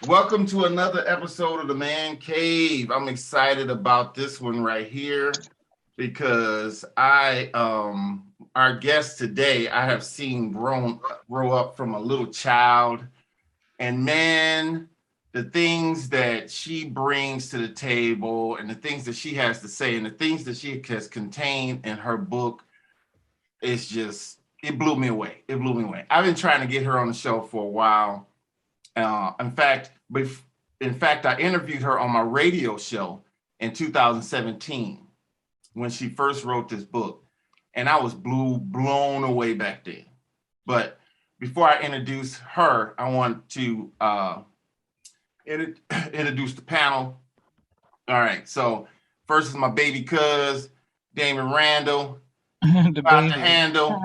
Welcome to another episode of the Man Cave. I'm excited about this one right here because our guest today, I have seen grow up from a little child, and man, the things that she brings to the table, and the things that she has to say, and the things that she has contained in her book, it blew me away. It blew me away. I've been trying to get her on the show for a while. Uh, in fact, I interviewed her on my radio show in 2017 when she first wrote this book, and I was blown away back then. But before I introduce her, I want to introduce the panel. All right, so first is my baby cuz, Damon Randall, The about to baby. handle.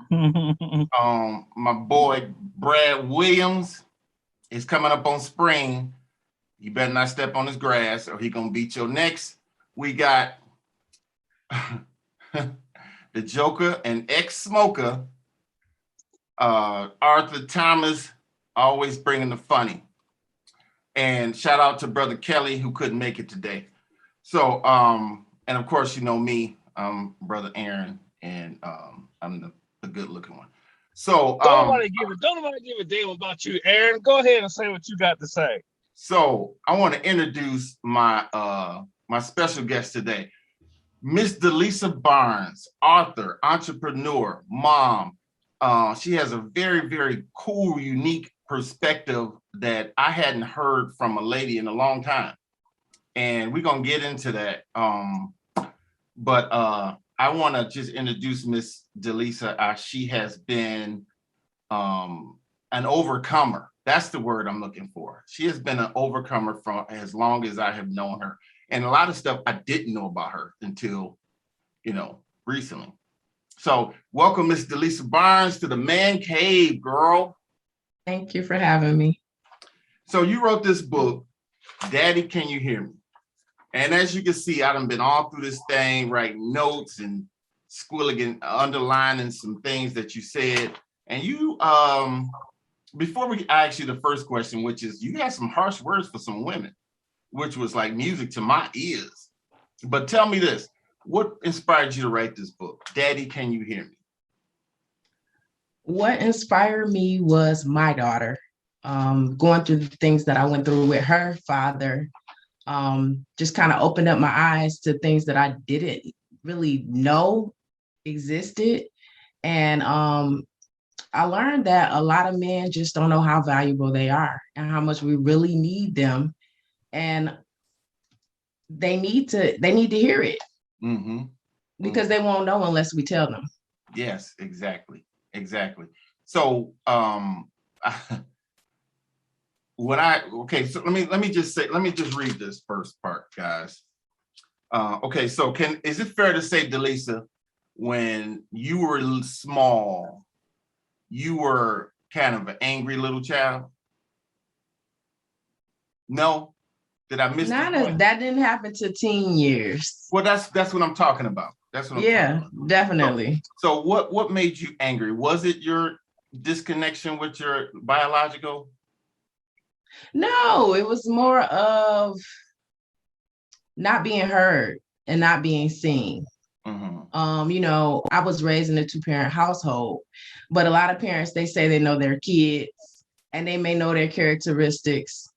My boy Brad Williams is coming up on spring. You better not step on his grass or he gonna beat your necks. We got the Joker and ex-smoker, Arthur Thomas, always bringing the funny. And shout out to Brother Kelly who couldn't make it today. So, and of course, you know me, Brother Aaron, and I'm the good-looking one. So, don't nobody give a damn about you, Aaron. Go ahead and say what you got to say. So I want to introduce my my special guest today, Miss DeLisa Barnes, author, entrepreneur, mom. She has a very, very cool, unique perspective that I hadn't heard from a lady in a long time. And we're gonna get into that. But I want to just introduce Miss DeLisa. She has been an overcomer. That's the word I'm looking for. She has been an overcomer for as long as I have known her. And a lot of stuff I didn't know about her until, recently. So welcome, Miss DeLisa Barnes, to the Man Cave, girl. Thank you for having me. So you wrote this book, Daddy, Can You Hear Me? And as you can see, I done been all through this thing, writing notes and squilling, underlining some things that you said. And you, before I ask you the first question, which is, you had some harsh words for some women, which was like music to my ears. But tell me this, what inspired you to write this book? Daddy, Can You Hear Me? What inspired me was my daughter, going through the things that I went through with her father, just kind of opened up my eyes to things that I didn't really know existed. And I learned that a lot of men just don't know how valuable they are and how much we really need them. And they need to hear it because they won't know unless we tell them. Yes, exactly. So so let me just read this first part, guys. Okay, so is it fair to say, DeLisa, when you were small, you were kind of an angry little child? No? Did I miss that? That didn't happen to teen years. Well, that's what I'm talking about. That's what I'm talking about. Definitely. So what made you angry? Was it your disconnection with your biological? No, it was more of not being heard and not being seen. I was raised in a 2-parent household, but a lot of parents, they say they know their kids and they may know their characteristics.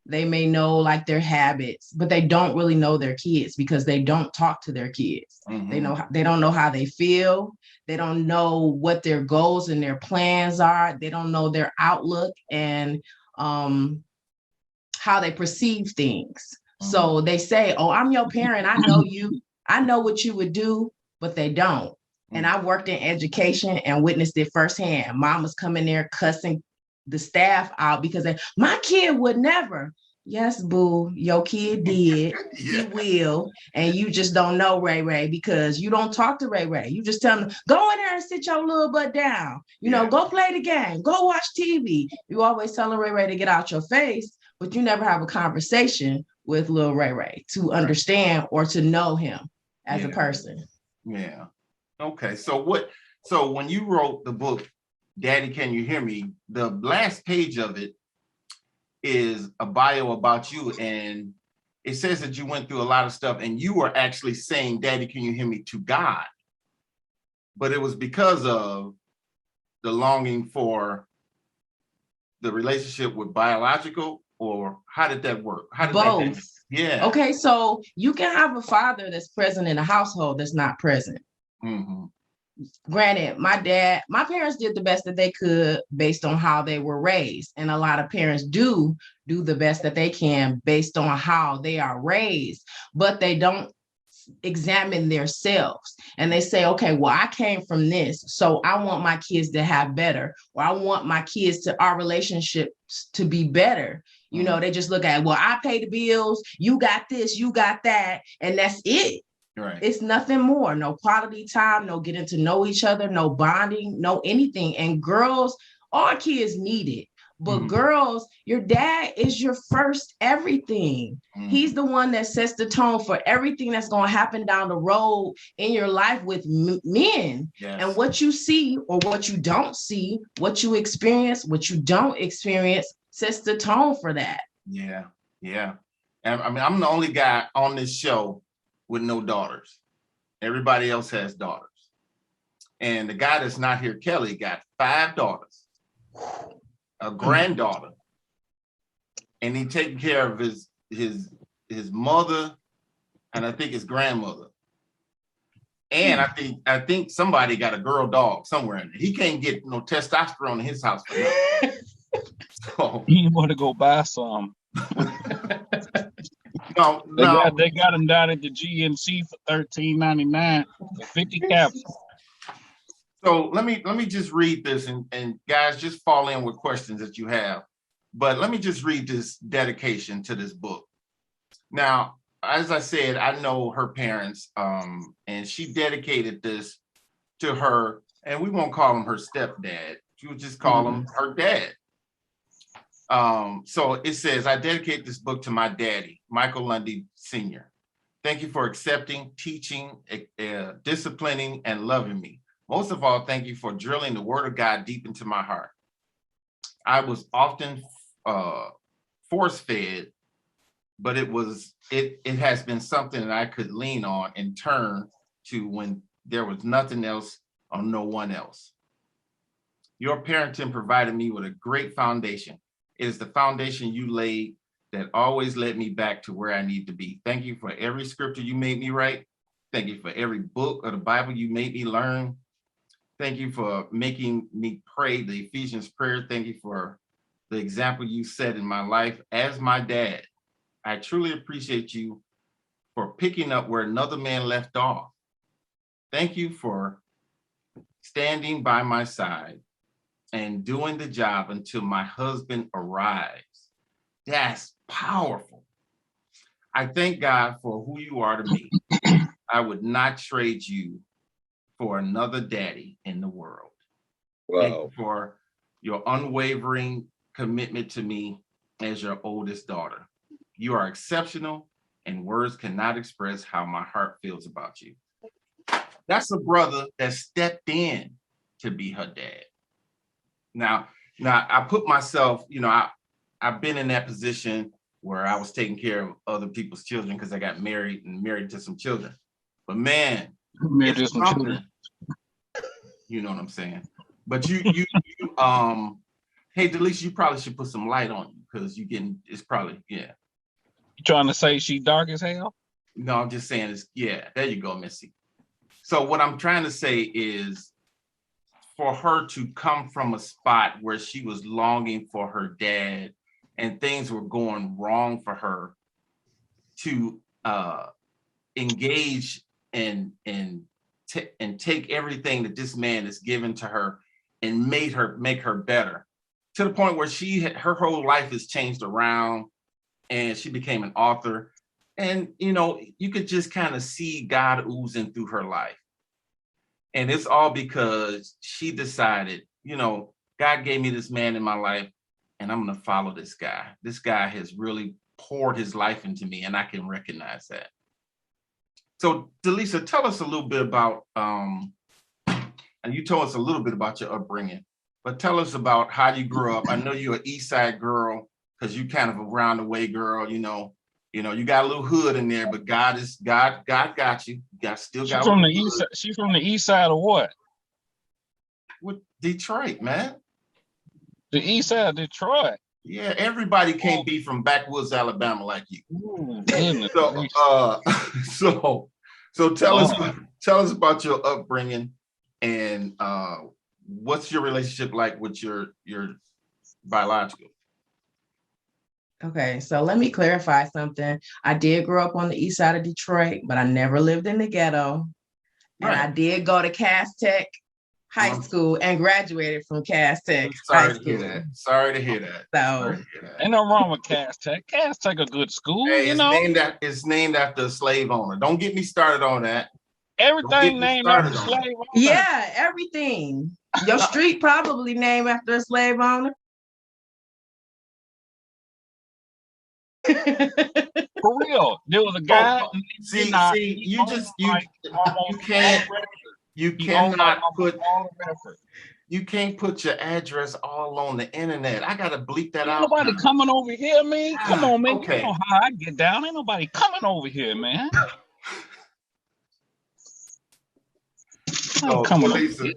They may know like their habits, but they don't really know their kids because they don't talk to their kids. They don't know how they feel. They don't know what their goals and their plans are. They don't know their outlook and how they perceive things. So they say, oh, I'm your parent. I know you. I know what you would do, but they don't. And I worked in education and witnessed it firsthand. Mamas come in there cussing the staff out because my kid would never. Yes, boo, your kid did. He will. And you just don't know Ray Ray because you don't talk to Ray Ray. You just tell him, go in there and sit your little butt down. Go play the game. Go watch TV. You always telling Ray Ray to get out your face, but you never have a conversation with little Ray Ray to understand or to know him as a person. Yeah. Okay. So when you wrote the book, Daddy, Can You Hear Me? The last page of it is a bio about you, and it says that you went through a lot of stuff, and you were actually saying, "Daddy, can you hear me?" to God. But it was because of the longing for the relationship with biological, or how did that work? How did Both. that? Yeah. Okay, so you can have a father that's present in a household that's not present. Mm-hmm. Granted, my parents did the best that they could based on how they were raised. And a lot of parents do the best that they can based on how they are raised, but they don't examine themselves and they say, okay, well, I came from this, so I want my kids to have better, or I want my kids to, our relationships to be better. You know, they just look at, well, I pay the bills, you got this, you got that, and that's it. Right. It's nothing more. No quality time, no getting to know each other, no bonding, no anything. And girls, all kids need it. But girls, your dad is your first everything. He's the one that sets the tone for everything that's going to happen down the road in your life with men. Yes. And what you see or what you don't see, what you experience, what you don't experience, sets the tone for that. Yeah, yeah. And I mean, I'm the only guy on this show with no daughters. Everybody else has daughters. And the guy that's not here, Kelly, got 5 daughters, a granddaughter, and he taking care of his mother, and I think his grandmother. And I think somebody got a girl dog somewhere in there. He can't get no testosterone in his house for nothing. So, You want to go buy some? no, They got them down at the GNC for $13.99 for 50 capsules. So let me just read this, and guys, just fall in with questions that you have. But let me just read this dedication to this book. Now, as I said, I know her parents, and she dedicated this to her, and we won't call him her stepdad. She would just call him her dad. So it says, I dedicate this book to my daddy, Michael Lundy Sr. Thank you for accepting, teaching, disciplining, and loving me. Most of all, thank you for drilling the word of God deep into my heart. I was often force-fed, but it has been something that I could lean on and turn to when there was nothing else or no one else. Your parenting provided me with a great foundation. It is the foundation you laid that always led me back to where I need to be. Thank you for every scripture you made me write. Thank you for every book of the Bible you made me learn. Thank you for making me pray the Ephesians prayer. Thank you for the example you set in my life as my dad. I truly appreciate you for picking up where another man left off. Thank you for standing by my side and doing the job until my husband arrives. That's powerful. I thank God for who you are to me. I would not trade you for another daddy in the world. Wow. Thank you for your unwavering commitment to me as your oldest daughter. You are exceptional, and words cannot express how my heart feels about you. That's a brother that stepped in to be her dad. Now I put myself, I've been in that position where I was taking care of other people's children because I got married to some children. But man, it's something. You know what I'm saying? But you hey, DeLisa, you probably should put some light on you because it's probably, yeah. You trying to say she dark as hell? No, I'm just saying there you go, Missy. So what I'm trying to say is for her to come from a spot where she was longing for her dad and things were going wrong for her to engage and take everything that this man has given to her and make her better to the point where her whole life has changed around and she became an author. And, you could just kind of see God oozing through her life. And it's all because she decided, God gave me this man in my life and I'm going to follow this guy. This guy has really poured his life into me and I can recognize that. So DeLisa, tell us a little bit about, and you told us a little bit about your upbringing, but tell us about how you grew up. I know you're an East Side girl because you kind of a round the way girl, you know, you got a little hood in there, but God got you. Still She got from the east side. She from the east side of what? with Detroit, man. The east side of Detroit. Yeah, everybody can't be from backwoods Alabama like you. Ooh, goodness So, gracious. so tell us about your upbringing and what's your relationship like with your biological? Okay, so let me clarify something. I did grow up on the east side of Detroit, but I never lived in the ghetto. And I Right. did go to Cass Tech High School and graduated from Cass Tech High School. Sorry to hear that. So Ain't no wrong with Cass Tech. Cass Tech a good school, hey, you know. It's named after a slave owner. Don't get me started on that. Everything named after slave owner. Yeah, everything. Your street probably named after a slave owner. For real. There was a guy. You can't put your address all on the internet. I gotta bleep that out. Ain't nobody coming over here, man. Come on, man. Okay. You know how I get down. Ain't nobody coming over here, man. So, DeLisa,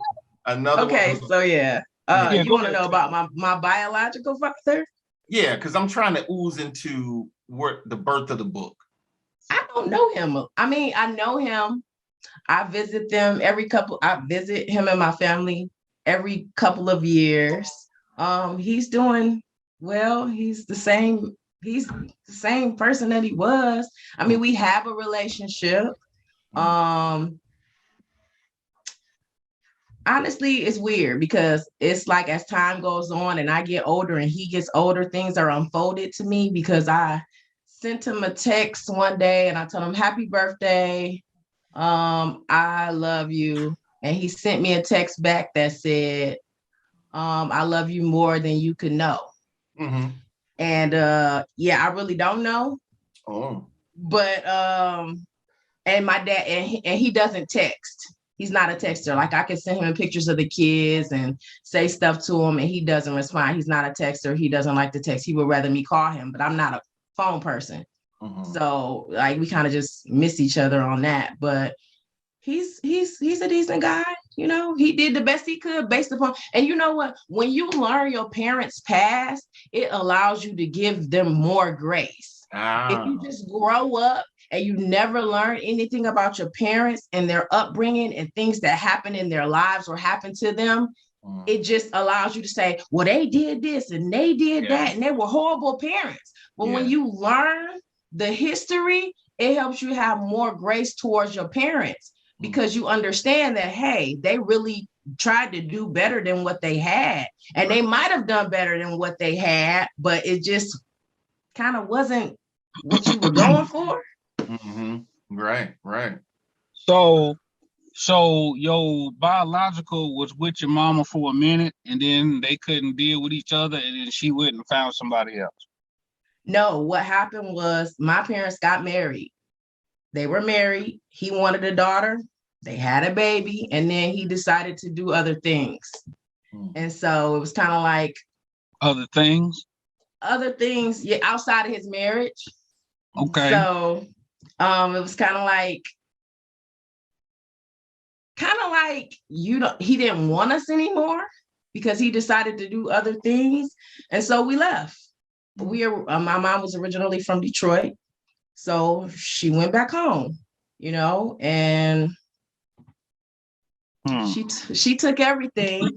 another okay, one. So yeah. You want to know about my biological father? Yeah, because I'm trying to ooze into the birth of the book. I don't know him. I mean, I know him. I visit him and my family every couple of years. He's doing well. He's the same person that he was. I mean, we have a relationship. Honestly, it's weird because it's like as time goes on and I get older and he gets older, things are unfolded to me because I sent him a text one day and I told him happy birthday. I love you. And he sent me a text back that said, I love you more than you could know. Mm-hmm. And yeah, I really don't know. Oh. But and my dad and he doesn't text. He's not a texter. Like I can send him pictures of the kids and say stuff to him and he doesn't respond. He's not a texter. He doesn't like to text. He would rather me call him, but I'm not a phone person. Mm-hmm. So like we kind of just miss each other on that. But he's a decent guy. You know, he did the best he could based upon, and you know what? When you learn your parents' past, it allows you to give them more grace. If you just grow up and you never learn anything about your parents and their upbringing and things that happen in their lives or happen to them, it just allows you to say, well, they did this and they did that and they were horrible parents. But when you learn the history, it helps you have more grace towards your parents because you understand that, hey, they really tried to do better than what they had. And they might have done better than what they had, but it just kind of wasn't what you were going for. Mm-hmm. Right. So your biological was with your mama for a minute and then they couldn't deal with each other and then she went and found somebody else. No, what happened was my parents got married. They were married. He wanted a daughter. They had a baby. And then he decided to do other things. And so it was kind of like. Other things, yeah, outside of his marriage. Okay. So it was kind of like he didn't want us anymore because he decided to do other things. And so we left. My mom was originally from Detroit. So she went back home, you know, and she took everything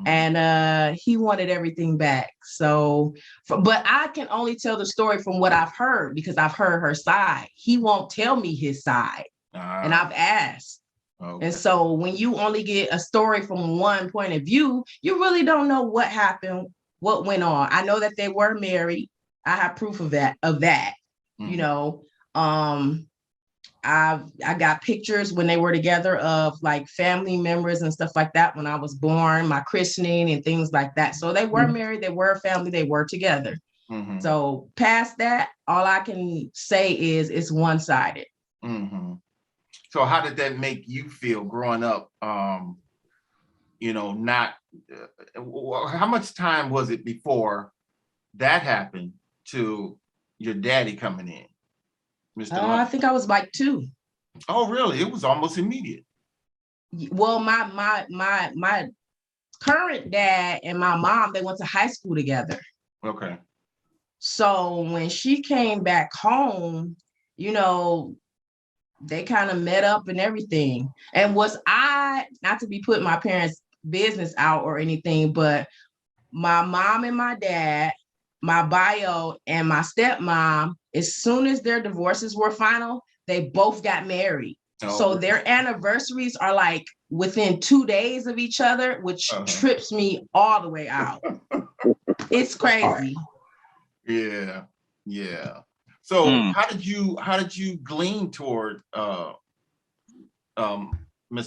and he wanted everything back. So, but I can only tell the story from what I've heard because I've heard her side. He won't tell me his side and I've asked. Okay. And so when you only get a story from one point of view, you really don't know what happened, what went on. I know that they were married. I have proof of that. You know, I got pictures when they were together of like family members and stuff like that when I was born, my christening and things like that. So they were married, they were a family, they were together. Mm-hmm. So past that, all I can say is it's one-sided. Mm-hmm. So how did that make you feel growing up? You know, not how much time was it before that happened to your daddy coming in, Mr. I Lundy? think I was like 2. Oh, really? It was almost immediate. Well, my current dad and my mom, they went to high school together. Okay. So when she came back home, you know, they kind of met up and everything. And not to be putting my parents' business out or anything, but my mom and my dad, my bio and my stepmom, as soon as their divorces were final, they both got married. So their anniversaries are like within 2 days of each other, which trips me all the way out. It's crazy. Yeah. So how did you glean toward Mr.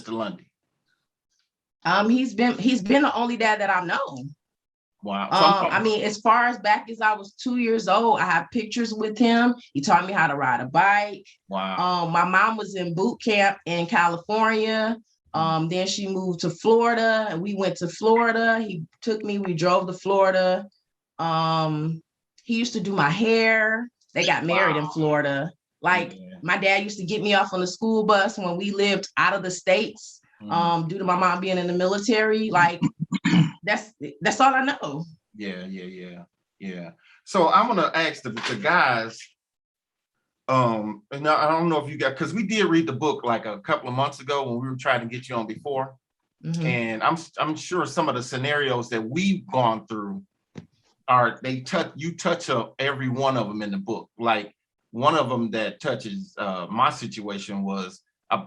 Lundy? He's been the only dad that I've known. Wow. I mean, as far as back as I was 2 years old, I have pictures with him. He taught me how to ride a bike. Wow. My mom was in boot camp in California. Then she moved to Florida and we went to Florida. He took me, we drove to Florida. He used to do my hair. They got married in Florida. Like my dad used to get me off on the school bus when we lived out of the States, due to my mom being in the military. Like that's all I know. Yeah. So I'm gonna ask the guys. And I don't know if you got, because we did read the book like a couple of months ago when we were trying to get you on before, and I'm sure some of the scenarios that we've gone through you touch up every one of them in the book. Like one of them that touches my situation was a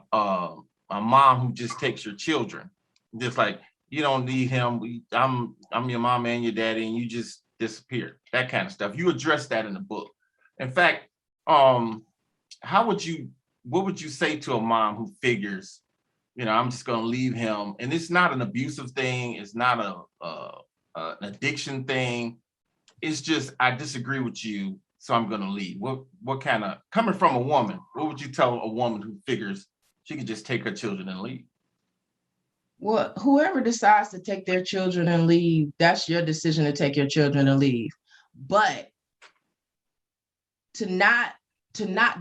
mom who just takes your children, just like, you don't need him. I'm your mom and your daddy, and you just disappeared. That kind of stuff. You address that in the book. In fact, what would you say to a mom who figures, I'm just going to leave him, and it's not an abusive thing, it's not an addiction thing, it's just I disagree with you, so I'm going to leave. What kind of, coming from a woman, what would you tell a woman who figures she could just take her children and leave? Well, whoever decides to take their children and leave, that's your decision to take your children and leave. But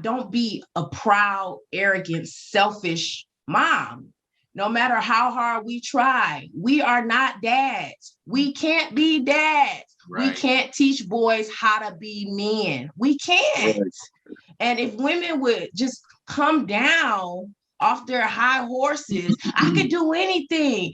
don't be a proud, arrogant, selfish mom. No matter how hard we try, we are not dads. We can't be dads. Right. We can't teach boys how to be men. We can't. Right. And if women would just come down off their high horses, I could do anything.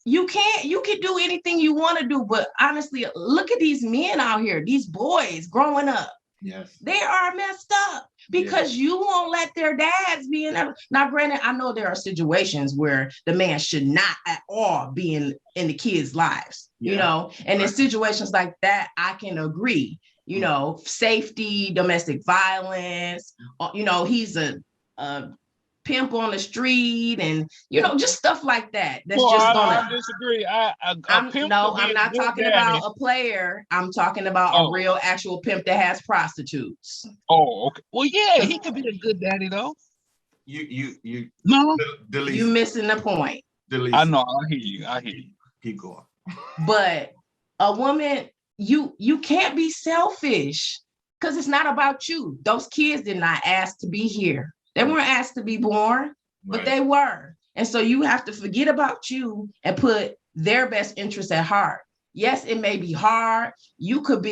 You can do anything you want to do, but honestly, look at these men out here, these boys growing up. Yes. They are messed up because you won't let their dads be in there. Now, granted, I know there are situations where the man should not at all be in the kids' lives, and in situations like that, I can agree, safety, domestic violence, he's a pimp on the street, and just stuff like that. That's I disagree. I'm not talking about a player. I'm talking about a real actual pimp that has prostitutes. Oh, okay. Well, yeah, he could be a good daddy though. No, DeLisa, you missing the point. DeLisa. I know. I hear you. Keep going. But a woman, you can't be selfish because it's not about you. Those kids did not ask to be here. They weren't asked to be born, but they were. And so you have to forget about you and put their best interests at heart. Yes, it may be hard. You could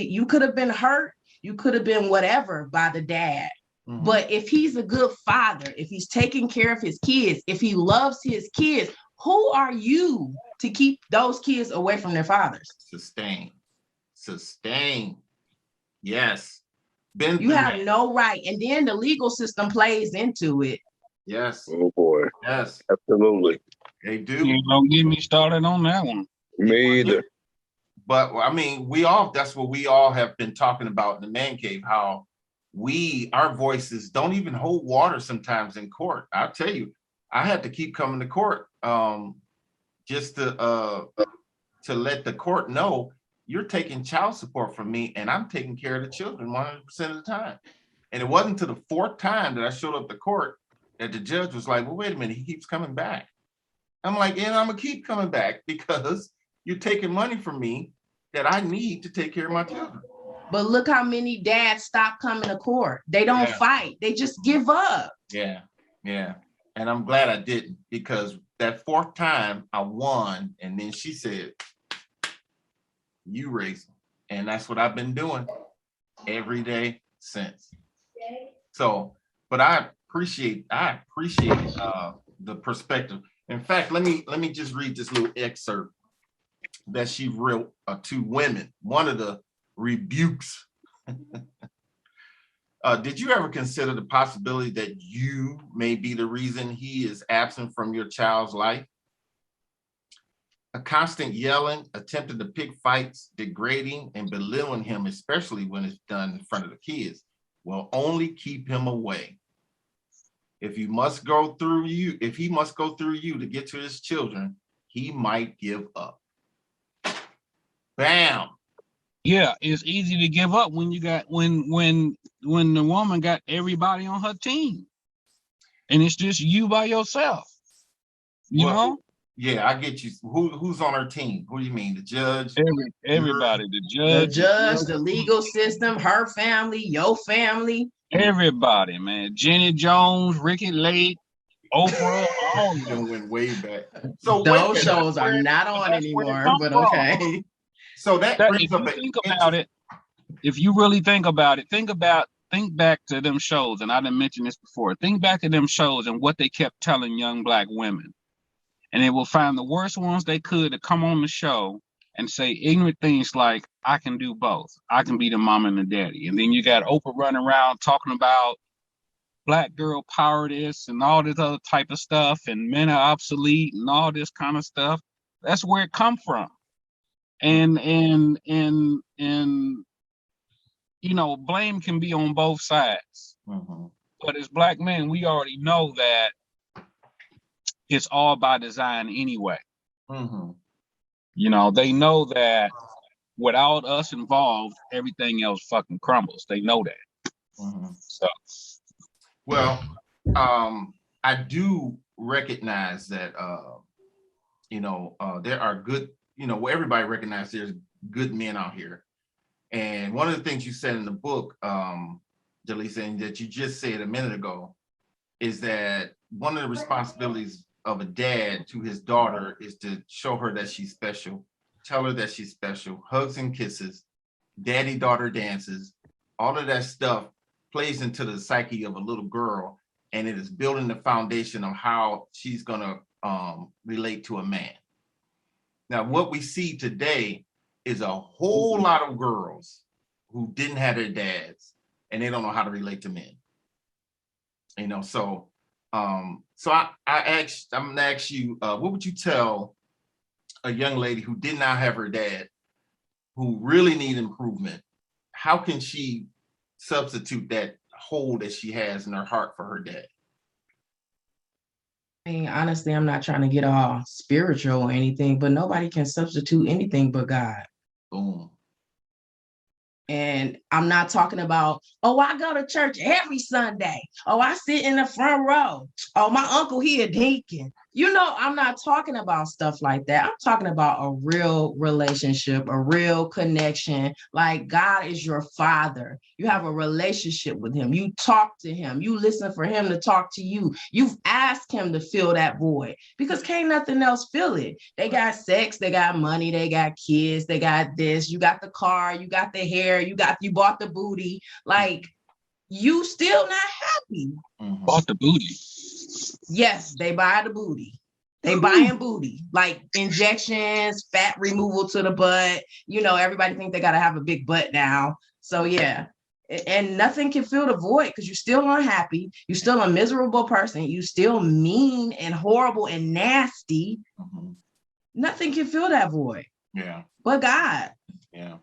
have been hurt. You could have been whatever by the dad. Mm-hmm. But if he's a good father, if he's taking care of his kids, if he loves his kids, who are you to keep those kids away from their fathers? Sustain. Yes. You have no right. And then the legal system plays into it. Yes. Oh boy. Yes. Absolutely. They do. You don't get me started on that one. Me either. But I mean, that's what we all have been talking about in the man cave, how our voices don't even hold water sometimes in court. I'll tell you, I had to keep coming to court just to let the court know you're taking child support from me and I'm taking care of the children 100% of the time. And it wasn't until the 4th time that I showed up to court that the judge was like, well, wait a minute, he keeps coming back. I'm like, yeah, I'm gonna keep coming back because you're taking money from me that I need to take care of my children. But look how many dads stop coming to court. They don't fight. They just give up. Yeah. And I'm glad I didn't, because that fourth time I won, and then she said, you raise them. And that's what I've been doing every day since. So, but I appreciate the perspective. In fact, let me just read this little excerpt that she wrote to women. One of the rebukes. Did you ever consider the possibility that you may be the reason he is absent from your child's life? A constant yelling, attempting to pick fights, degrading and belittling him, especially when it's done in front of the kids, will only keep him away. If he must go through you to get to his children, he might give up. Bam. Yeah, it's easy to give up when you got when the woman got everybody on her team, and it's just you by yourself. You know? Yeah, I get you. Who's on her team? Who do you mean? The judge? Everybody, the judge, the legal system, her family, your family. Everybody, man. Jenny Jones, Ricky Lake, Oprah, all of them went way back. So those shows are not on anymore, but okay. So that brings up think about it. If you really think about it, think back to them shows, and I didn't mention this before. Think back to them shows and what they kept telling young black women. And they will find the worst ones they could to come on the show and say ignorant things like, I can do both. I can be the mom and the daddy. And then you got Oprah running around talking about black girl power this and all this other type of stuff, and men are obsolete and all this kind of stuff. That's where it come from. And you know, blame can be on both sides. Mm-hmm. But as black men, we already know that it's all by design anyway. Mm-hmm. You know, they know that without us involved, everything else fucking crumbles. They know that. Mm-hmm. So, well, I do recognize that, there are good, everybody recognizes there's good men out here. And one of the things you said in the book, DeLisa, and that you just said a minute ago, is that one of the responsibilities of a dad to his daughter is to show her that she's special, tell her that she's special, hugs and kisses, daddy-daughter dances, all of that stuff plays into the psyche of a little girl, and it is building the foundation of how she's gonna relate to a man. Now, what we see today is a whole lot of girls who didn't have their dads, and they don't know how to relate to men. I'm gonna ask you, what would you tell a young lady who did not have her dad, who really need improvement? How can she substitute that hole that she has in her heart for her dad? I mean, honestly, I'm not trying to get all spiritual or anything, but nobody can substitute anything but God. Boom. And I'm not talking about, oh, I go to church every Sunday. Oh, I sit in the front row. Oh, my uncle, he a deacon. I'm not talking about stuff like that. I'm talking about a real relationship, a real connection. Like God is your father. You have a relationship with him. You talk to him. You listen for him to talk to you. You've asked him to fill that void, because can't nothing else fill it. They got sex, they got money, they got kids, they got this. You got the car, you got the hair, you bought the booty. Like, you still not happy. Mm-hmm. Bought the booty. Yes, they buy the booty. They buying booty, like injections, fat removal to the butt. Everybody think they got to have a big butt now. So yeah, and nothing can fill the void, because you're still unhappy. You're still a miserable person. You still mean and horrible and nasty. Mm-hmm. Nothing can fill that void. Yeah. But God. Yeah.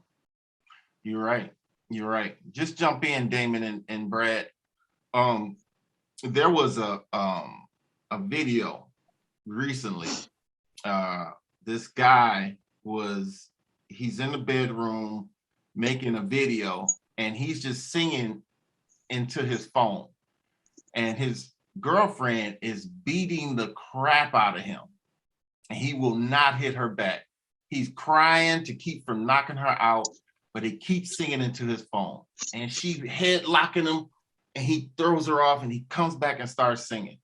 You're right. Just jump in, Damon and Brad. There was a video recently. This guy he's in the bedroom making a video, and he's just singing into his phone, and his girlfriend is beating the crap out of him, and he will not hit her back. He's crying to keep from knocking her out, but he keeps singing into his phone. And she head locking him, and he throws her off, and he comes back and starts singing.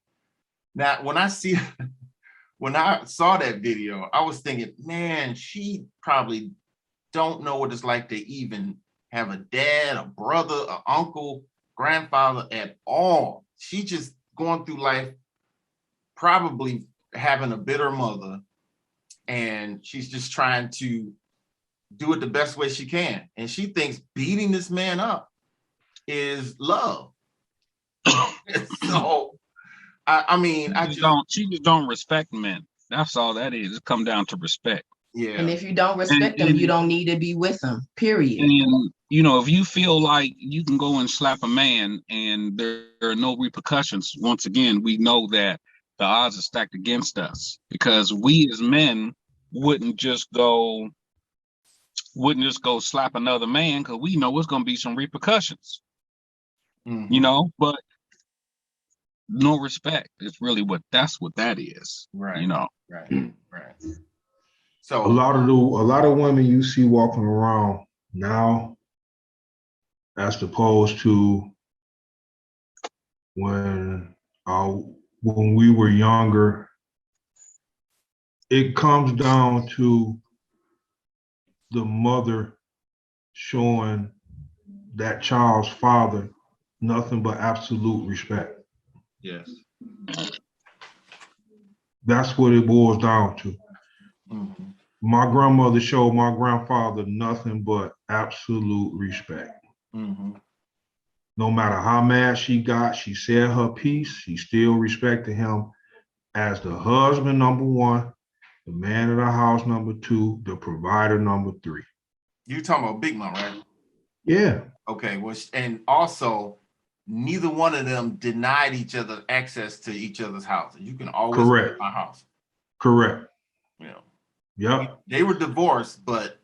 Now, when I saw that video, I was thinking, man, she probably don't know what it's like to even have a dad, a brother, an uncle, grandfather at all. She just going through life, probably having a bitter mother, and she's just trying to do it the best way she can. And she thinks beating this man up is love. So, she just don't respect men. That's all that is. It come down to respect. Yeah. And if you don't respect them, you don't need to be with them, period. And, you know, if you feel like you can go and slap a man and there are no repercussions, once again, we know that the odds are stacked against us, because we as men wouldn't just go slap another man, because we know it's going to be some repercussions. You know, but no respect is really what that is. Right. You know. Right. So a lot of women you see walking around now, as opposed to when we were younger, it comes down to the mother showing that child's father nothing but absolute respect. Yes. That's what it boils down to. Mm-hmm. My grandmother showed my grandfather nothing but absolute respect. Mm-hmm. No matter how mad she got, she said her piece. She still respected him as the husband number one, the man of the house number two, the provider number three. You talking about Big Mom, right? Yeah. Okay. Well, and also, neither one of them denied each other access to each other's houses. You can always go to my house. Correct. Yeah. Yep. They were divorced, but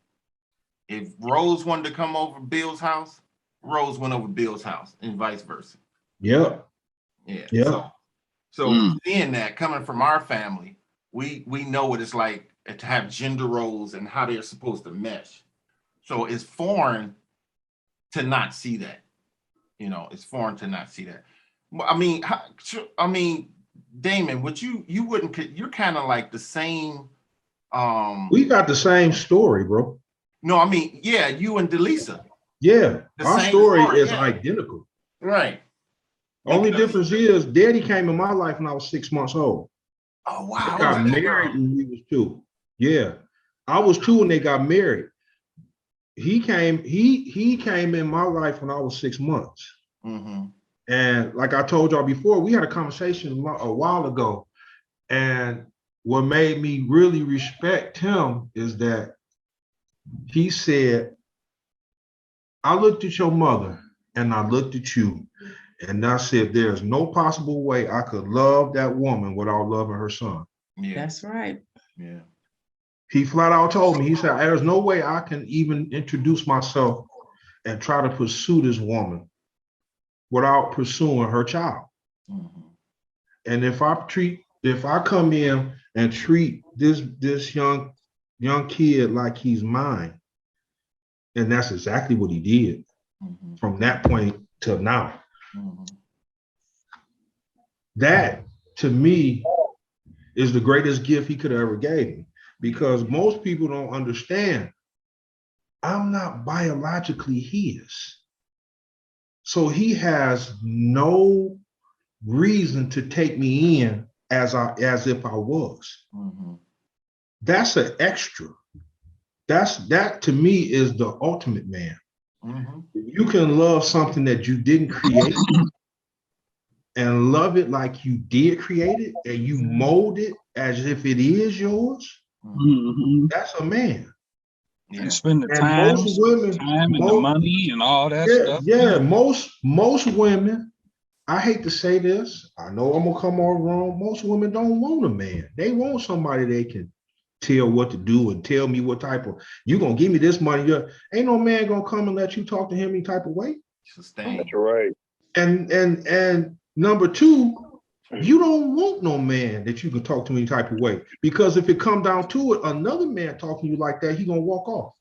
if Rose wanted to come over Bill's house, Rose went over Bill's house, and vice versa. Yep. Yeah. Yep. So seeing that coming from our family, we know what it's like to have gender roles and how they're supposed to mesh. So it's foreign to not see that. You know, it's foreign to not see that. I mean, Damon, would you wouldn't? You're kind of like the same. We got the same story, bro. No, I mean, yeah, you and DeLisa. Yeah, our story is yeah. identical. Right. Only difference is Daddy came in my life when I was 6 months old. Oh wow. They got married when we was 2. Yeah, I was 2 when they got married. He came in my life when I was 6 months. Mm-hmm. And like I told y'all before, we had a conversation a while ago. And what made me really respect him is that he said, I looked at your mother and I looked at you, and I said, there's no possible way I could love that woman without loving her son. Yeah. That's right. Yeah. He flat out told me, he said, there's no way I can even introduce myself and try to pursue this woman without pursuing her child. Mm-hmm. And if I come in and treat this young kid like he's mine, and that's exactly what he did from that point till now. Mm-hmm. That to me is the greatest gift he could have ever gave me, because most people don't understand I'm not biologically his. So he has no reason to take me in as if I was. Mm-hmm. That's an extra. That to me is the ultimate man. Mm-hmm. You can love something that you didn't create and love it like you did create it, and you mold it as if it is yours. Mm-hmm. That's a man. Yeah. And spend the And time, most women, and the money and all that stuff. Yeah, most women, I hate to say this, I know I'm gonna come all wrong. Most women don't want a man. They want somebody they can tell what to do and tell me what type of, you gonna give me this money. Ain't no man gonna come and let you talk to him any type of way. Sustain. That's right. And number two, You don't want no man that you can talk to any type of way. Because if it come down to it, another man talking to you like that, he gonna walk off.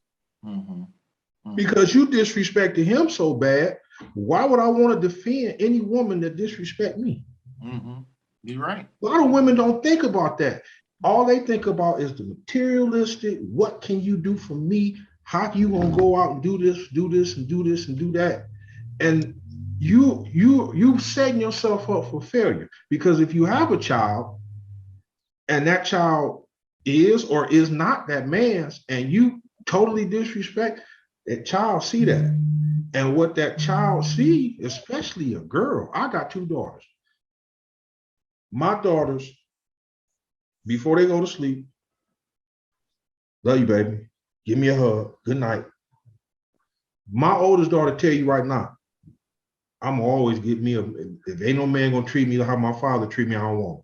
Mm-hmm. Mm-hmm. Because you disrespected him so bad. Why would I want to defend any woman that disrespect me? Mm-hmm. You're right. A lot of women don't think about that. All they think about is the materialistic. What can you do for me? How you gonna go out and do this, do this, and do this, and do that? And you setting yourself up for failure. Because if you have a child and that child is or is not that man's, and you totally disrespect, that child see that. And what that child see, especially a girl, I got 2 daughters. My daughters, before they go to sleep, love you, baby. Give me a hug. Good night. My oldest daughter tell you right now, I'm always get me if ain't no man gonna treat me how my father treat me, I don't want.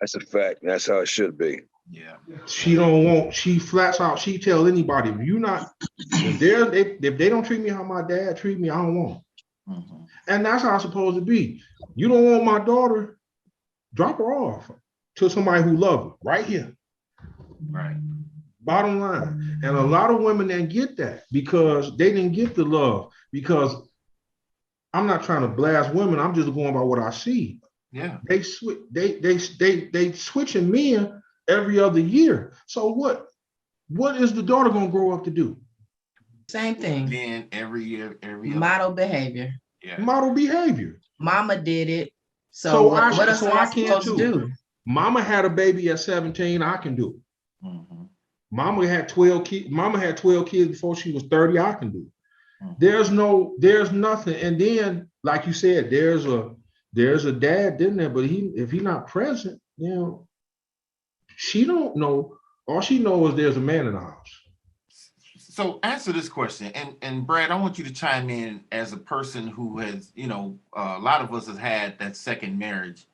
That's a fact. That's how it should be. Yeah. She don't want, she flats out, she tell anybody, if you not, if they don't treat me how my dad treat me, I don't want. Mm-hmm. And that's how it's supposed to be. You don't want my daughter, drop her off to somebody who love her right here. Right. Bottom line. And a lot of women didn't get that because they didn't get the love. Because I'm not trying to blast women, I'm just going by what I see. Yeah. They switching men every other year. So what is the daughter gonna grow up to do? Same thing. Then every year, Model behavior. Yeah. Model behavior. Mama did it. So what else am I supposed to do? Mama had a baby at 17, I can do it. Mm-hmm. Mama had 12 kids. Mama had 12 kids before she was 30, I can do it. Mm-hmm. There's nothing. And then, like you said, there's a dad in there, but if he's not present, she don't know. All she knows is there's a man in the house. So answer this question, and Brad, I want you to chime in as a person who has, a lot of us have had that second marriage,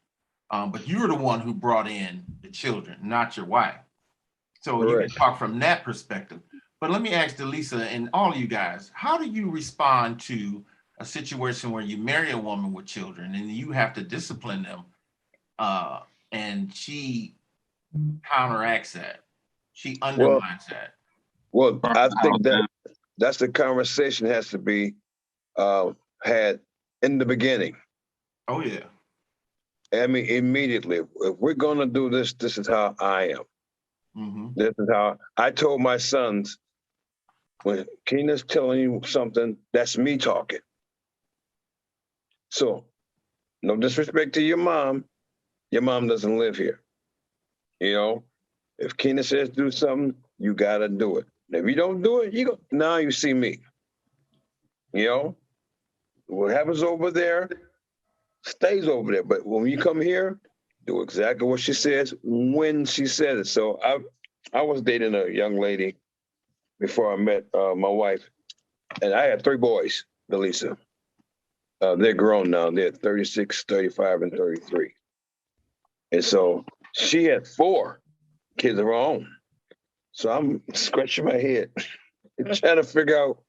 but you're the one who brought in the children, not your wife. So Correct. You can talk from that perspective. But let me ask DeLisa and all of you guys, how do you respond to a situation where you marry a woman with children and you have to discipline them, and she counteracts that, she undermines that? Well, I think that's the conversation has to be had in the beginning. Oh yeah. I mean, immediately. If we're gonna do this, this is how I am. Mm-hmm. This is how I told my sons. When Keena's telling you something, that's me talking. So, no disrespect to your mom. Your mom doesn't live here. If Keena says do something, you gotta do it. And if you don't do it, now you see me. What happens over there stays over there. But when you come here, do exactly what she says when she says it. So I was dating a young lady before I met my wife, and I had 3 boys, DeLisa. They're grown now. They're 36, 35, and 33. And so she had 4 kids of her own. So I'm scratching my head trying to figure out,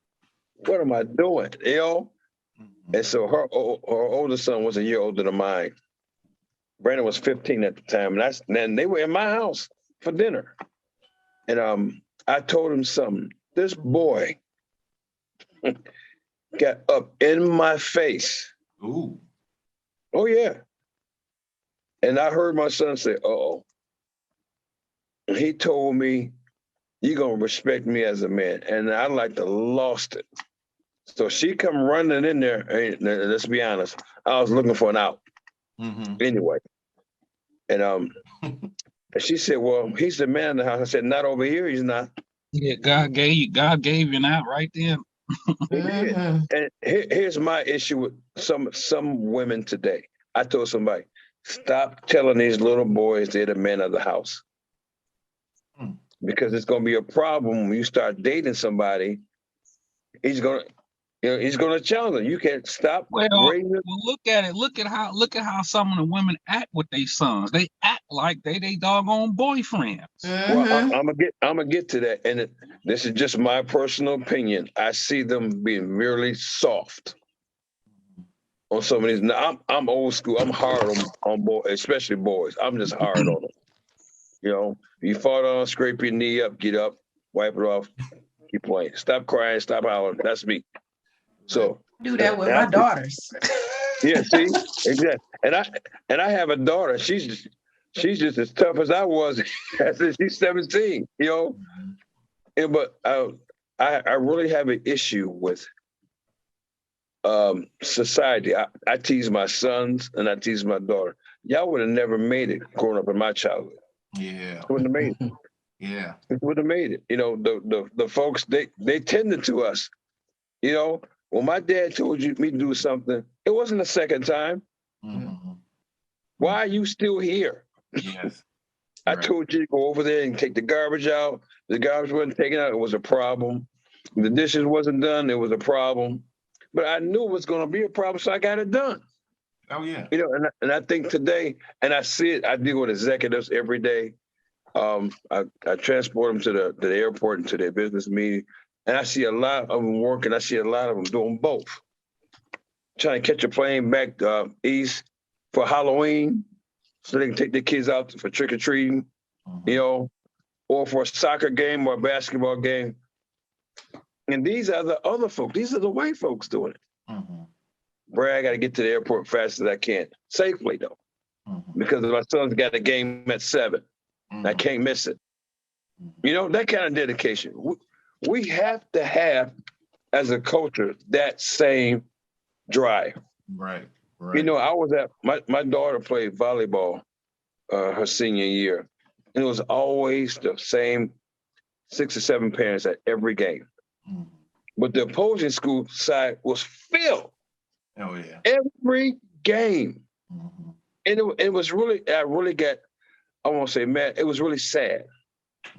what am I doing, And so her older son was a year older than mine. Brandon was 15 at the time, and they were in my house for dinner. And I told him something. This boy got up in my face. Ooh. Oh, yeah. And I heard my son say, uh-oh. And he told me, you're going to respect me as a man. And I like to lost it. So she come running in there. And let's be honest, I was looking for an out. Mm-hmm. Anyway. And she said, well, he's the man in the house. I said, not over here, he's not. Yeah, God gave you an out right there. Mm-hmm. And here's my issue with some women today. I told somebody, stop telling these little boys they're the man of the house. Because it's going to be a problem when you start dating somebody. He's going to challenge them. You can't stop raising. Well, look at it. Look at how some of the women act with their sons. They act like they doggone boyfriends. Mm-hmm. Well, I'm gonna get to that, and this is just my personal opinion. I see them being really soft. on some of these. Now, I'm old school. I'm hard on boys, especially boys. I'm just hard on them. You know, you fall down, scrape your knee up, get up, wipe it off, keep playing. Stop crying, stop hollering. That's me. So Do that with and my daughters. yeah, see, exactly. And I have a daughter. She's just as tough as I was. She's 17. You know, but I really have an issue with society. I tease my sons and I tease my daughter. Y'all would have never made it growing up in my childhood. Yeah. Wouldn't have made it. Yeah. It would have made it. You know, the folks they tended to us. You know, when my dad told me to do something, it wasn't a second time. Mm-hmm. Why are you still here? Yes. I Right. told you to go over there and take the garbage out. The garbage wasn't taken out. It was a problem. The dishes wasn't done. It was a problem. But I knew it was going to be a problem, so I got it done. Oh yeah. You know, and I think today, and I see it. I deal with executives every day. I transport them to the airport and to their business meeting, and I see a lot of them working. I see a lot of them doing both, trying to catch a plane back east for Halloween, so they can take their kids out for trick or treating, you know, or for a soccer game or a basketball game. And these are the other folks. These are the white folks doing it. Mm-hmm. Brad, I got to get to the airport fast as I can, safely though, because my son's got a game at 7. I can't miss it. You know, that kind of dedication. We have to have, as a culture, that same drive. Right. Right. You know, I was at my daughter played volleyball her senior year, and it was always the same 6 or 7 parents at every game. But the opposing school side was filled. Oh yeah. Every game. And it was really, I won't say mad, it was really sad.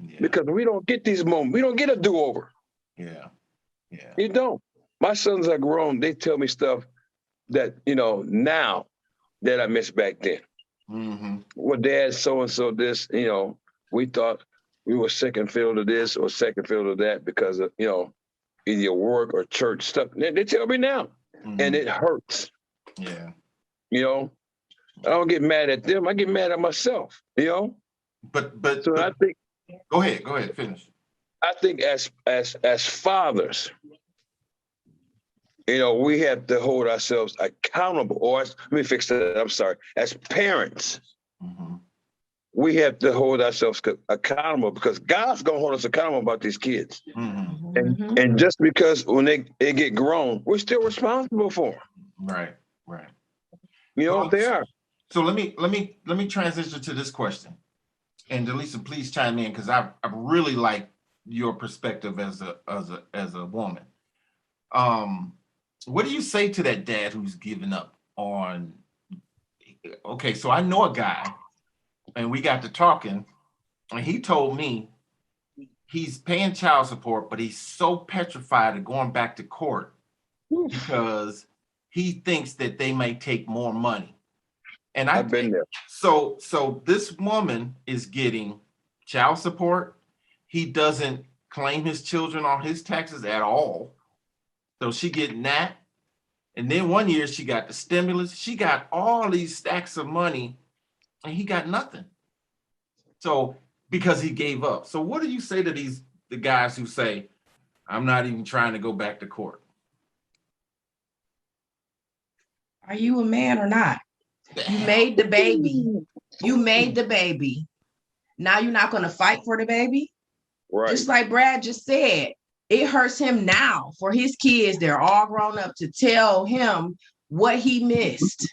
Yeah. Because we don't get these moments. We don't get a do-over. Yeah. Yeah. You don't. My sons are grown. They tell me stuff that, you know, now that I missed back then. Well, Dad, so-and-so this, you know, we thought we were second fiddle to this or second fiddle to that because of, you know, either work or church stuff. They tell me now. And it hurts. Yeah. You know, I don't get mad at them. I get mad at myself, you know? But I think, go ahead, finish. I think as fathers, you know, we have to hold ourselves accountable. Or let me fix that. I'm sorry. As parents, we have to hold ourselves accountable because God's gonna hold us accountable about these kids. And just because when they get grown, we're still responsible for them. Right. Right. You know, they are. So let me transition to this question. And DeLisa, please chime in because I really like your perspective as a woman. What do you say to that dad who's given up on? Okay, so I know a guy, and we got to talking, and he told me he's paying child support, but he's so petrified of going back to court because he thinks that they may take more money. And I've been there. So this woman is getting child support. He doesn't claim his children on his taxes at all. So she getting that. And then one year she got the stimulus. She got all these stacks of money and he got nothing. So because he gave up. So what do you say to the guys who say, I'm not even trying to go back to court? Are you a man or not? You made the baby. You made the baby. Now you're not going to fight for the baby? Right. Just like Brad just said, it hurts him now for his kids. They're all grown up to tell him what he missed.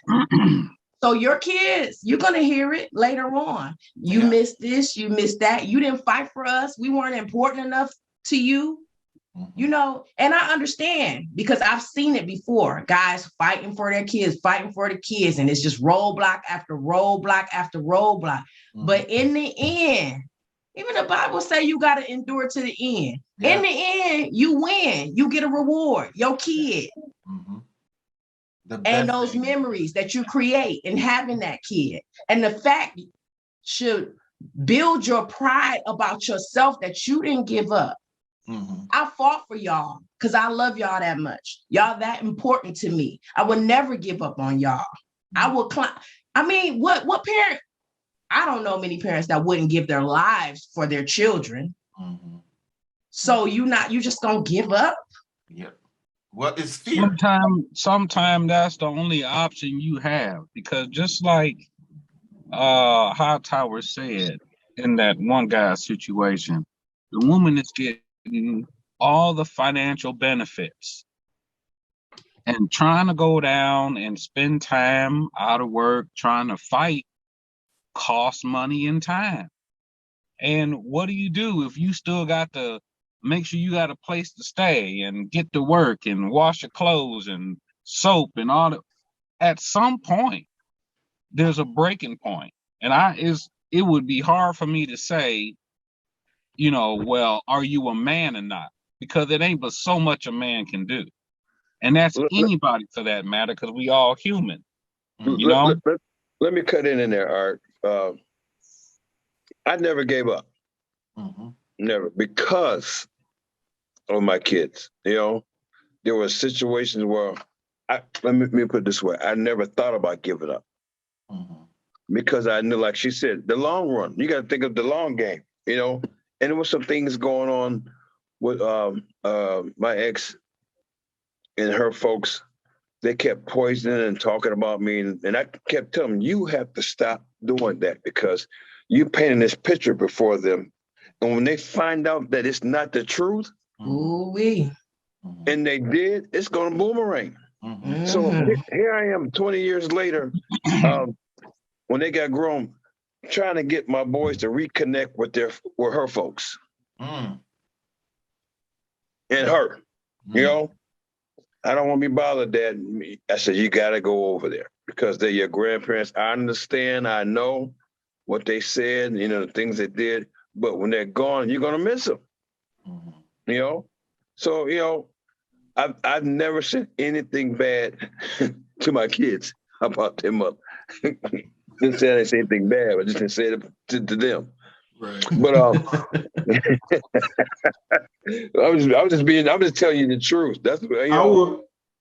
So your kids, you're going to hear it later on. You missed this, you missed that. You didn't fight for us. We weren't important enough to you. You know, and I understand because I've seen it before. Guys fighting for their kids, and it's just roadblock after roadblock after roadblock. But in the end, even the Bible say you got to endure to the end. In the end, you win. You get a reward, your kid. And those memories that you create and having that kid. And the fact should build your pride about yourself that you didn't give up. I fought for y'all because I love y'all that much. Y'all that important to me. I would never give up on y'all. I will climb. I mean, what parent? I don't know many parents that wouldn't give their lives for their children. So you just gonna give up? Yep. What is fear? Sometimes that's the only option you have, because just like Hightower said in that one guy's situation, the woman is getting all the financial benefits and trying to go down and spend time out of work trying to fight costs money and time. And what do you do if you still got to make sure you got a place to stay and get to work and wash your clothes and soap and all that? At some point, there's a breaking point. And it would be hard for me to say, well, are you a man or not? Because it ain't but so much a man can do. And that's anybody for that matter, because we all human. Let me cut in there, Art. I never gave up. Never, because of my kids. There were situations where let me put it this way: I never thought about giving up because I knew, like she said, the long run. You got to think of the long game. And there was some things going on with my ex and her folks. They kept poisoning and talking about me, and I kept telling them, you have to stop doing that because you painting this picture before them. And when they find out that it's not the truth, ooh-wee. And they did, it's going to boomerang. So here I am 20 years later, when they got grown, trying to get my boys to reconnect with her folks. And her, I don't want to be bothered, Dad. I said, you got to go over there because they're your grandparents. I understand. I know what they said, the things they did. But when they're gone, you're going to miss them. So, I've never said anything bad to my kids about their mother. Didn't say I didn't say anything bad, but just didn't say it to them. Right. But I'm just telling you the truth. That's I would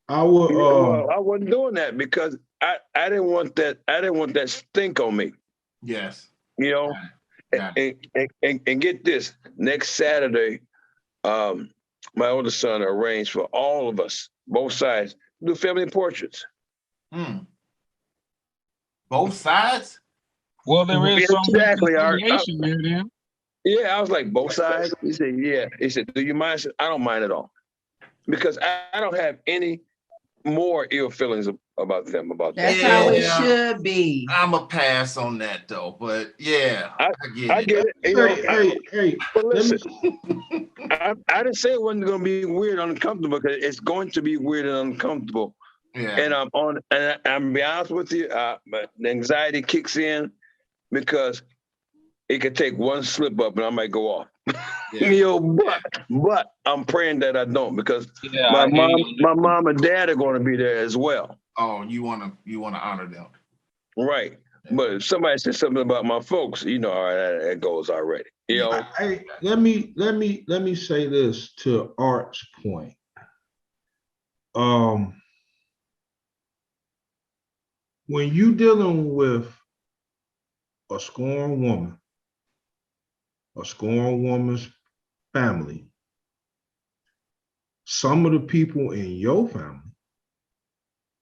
I wasn't doing that because I didn't want that stink on me. Yes. And get this, next Saturday, my oldest son arranged for all of us, both sides, to do family portraits. Both sides? Well, there is some exactly. reconciliation there then. Yeah, I was like, both sides? He said, yeah. He said, do you mind? I said, I don't mind at all. Because I don't have any more ill feelings about them. That's how it should be. I'm a pass on that though, but yeah, I get it. Hey, but listen, I didn't say it wasn't going to be weird and uncomfortable because it's going to be weird and uncomfortable. Yeah. And I'm gonna be honest with you, but the anxiety kicks in because it could take one slip up and I might go off. Yeah. But I'm praying that I don't because my mom and dad are going to be there as well. Oh, you want to honor them, right? Yeah. But if somebody says something about my folks, all right, that goes already. Hey, let me say this to Art's point. When you dealing with a scorned woman's family, some of the people in your family,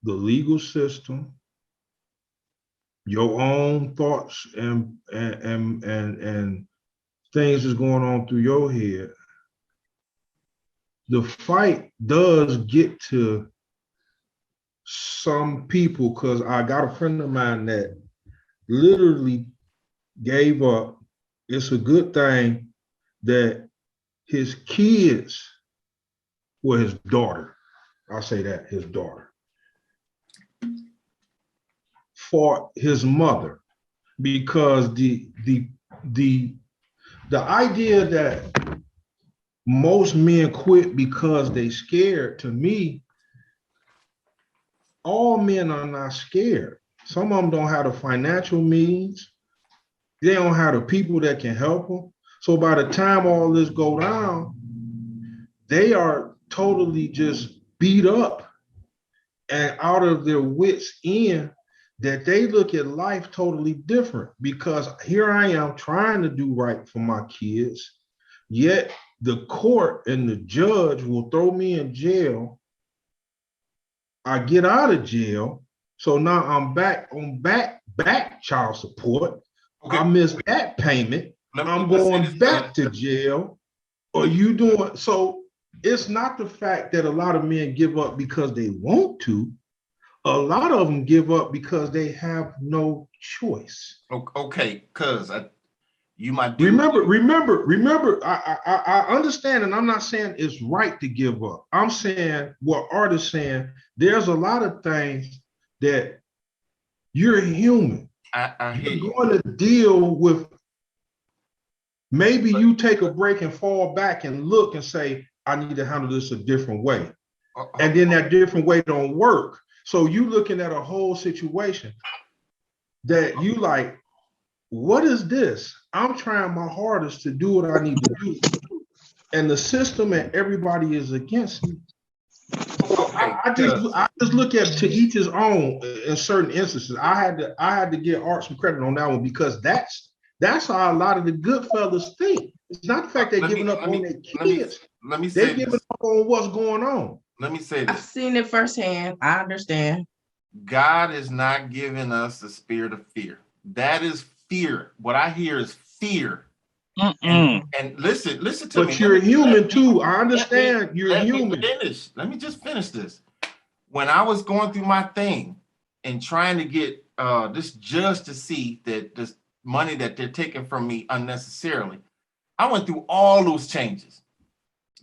the legal system, your own thoughts and things that's going on through your head, the fight does get to some people, because I got a friend of mine that literally gave up. It's a good thing that his kids were his daughter. I'll say that, his daughter. For his mother, because the idea that most men quit because they scared, to me, all men are not scared. Some of them don't have the financial means. They don't have the people that can help them. So by the time all this go down, they are totally just beat up and out of their wits end, that they look at life totally different. Because here I am trying to do right for my kids, yet the court and the judge will throw me in jail. I get out of jail, so now I'm back on back child support. Okay. I missed that payment. I'm going back to jail. Or you doing so? It's not the fact that a lot of men give up because they want to. A lot of them give up because they have no choice. Okay, cuz you might remember. I understand, and I'm not saying it's right to give up. I'm saying what Art is saying. There's a lot of things that you're human. I hear you. You're going to deal with. Maybe you take a break and fall back and look and say, I need to handle this a different way. And then that different way don't work. So you looking at a whole situation that you like, what is this? I'm trying my hardest to do what I need to do. And the system and everybody is against me. So I just look at to each his own in certain instances. I had to give Art some credit on that one, because that's how a lot of the good fellas think. It's not the fact they're giving up on their kids. They're giving up on what's going on. Let me say this. I've seen it firsthand. I understand. God is not giving us the spirit of fear. That is fear. What I hear is fear. And listen to me. But you're human too. I understand you're human. Let me just finish this. When I was going through my thing and trying to get this judge to see that this money that they're taking from me unnecessarily, I went through all those changes.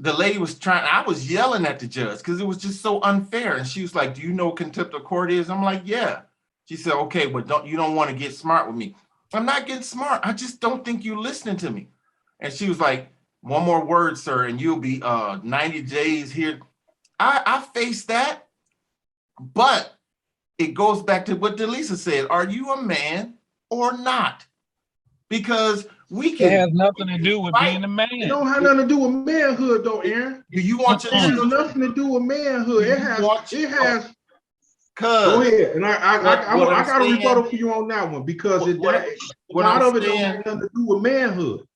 The lady was I was yelling at the judge because it was just so unfair. And she was like, do you know what contempt of court is? I'm like, yeah. She said, okay, but you don't want to get smart with me. I'm not getting smart. I just don't think you're listening to me. And she was like, one more word, sir, and you'll be 90 days here. I faced that. But it goes back to what DeLisa said. Are you a man or not? Because we can. It has nothing to do with being a man. It don't have nothing to do with manhood, though, Aaron. Do you want your It has nothing to do with manhood. It has. Go ahead, and I got a rebuttal for you on that one, because a lot of it don't have nothing to do with manhood.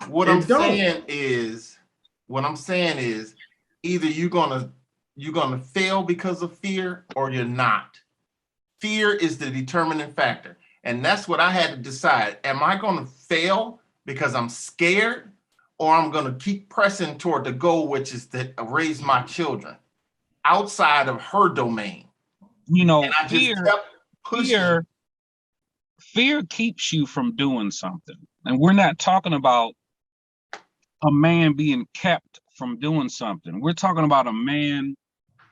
What I'm saying is, either you're gonna fail because of fear, or you're not. Fear is the determining factor. And that's what I had to decide. Am I going to fail because I'm scared, or I'm going to keep pressing toward the goal, which is to raise my children outside of her domain? You know, fear keeps you from doing something. And we're not talking about a man being kept from doing something. We're talking about a man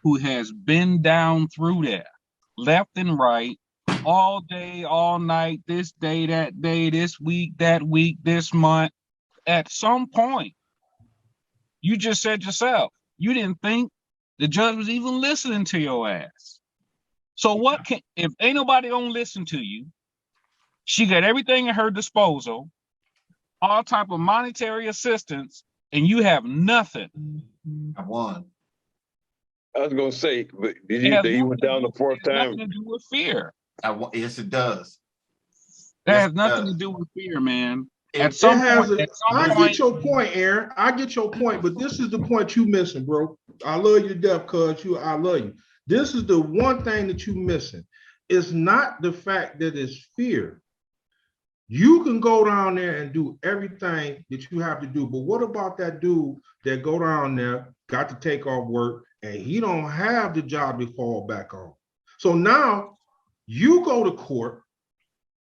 who has been down through there, left and right, all day, all night, this day, that day, this week, that week, this month. At some point, you just said yourself, you didn't think the judge was even listening to your ass. So if ain't nobody gonna listen to you, she got everything at her disposal, all type of monetary assistance, and you have nothing. I won. I was gonna say, but you went down the fourth time? Nothing to do with fear. Yes, it does. That has nothing to do with fear, man. I get your point, Aaron. I get your point, but this is the point you missing, bro. I love you to death, cuz I love you. This is the one thing that you missing. It's not the fact that it's fear. You can go down there and do everything that you have to do, but what about that dude that go down there, got to take off work, and he don't have the job to fall back on? So now you go to court,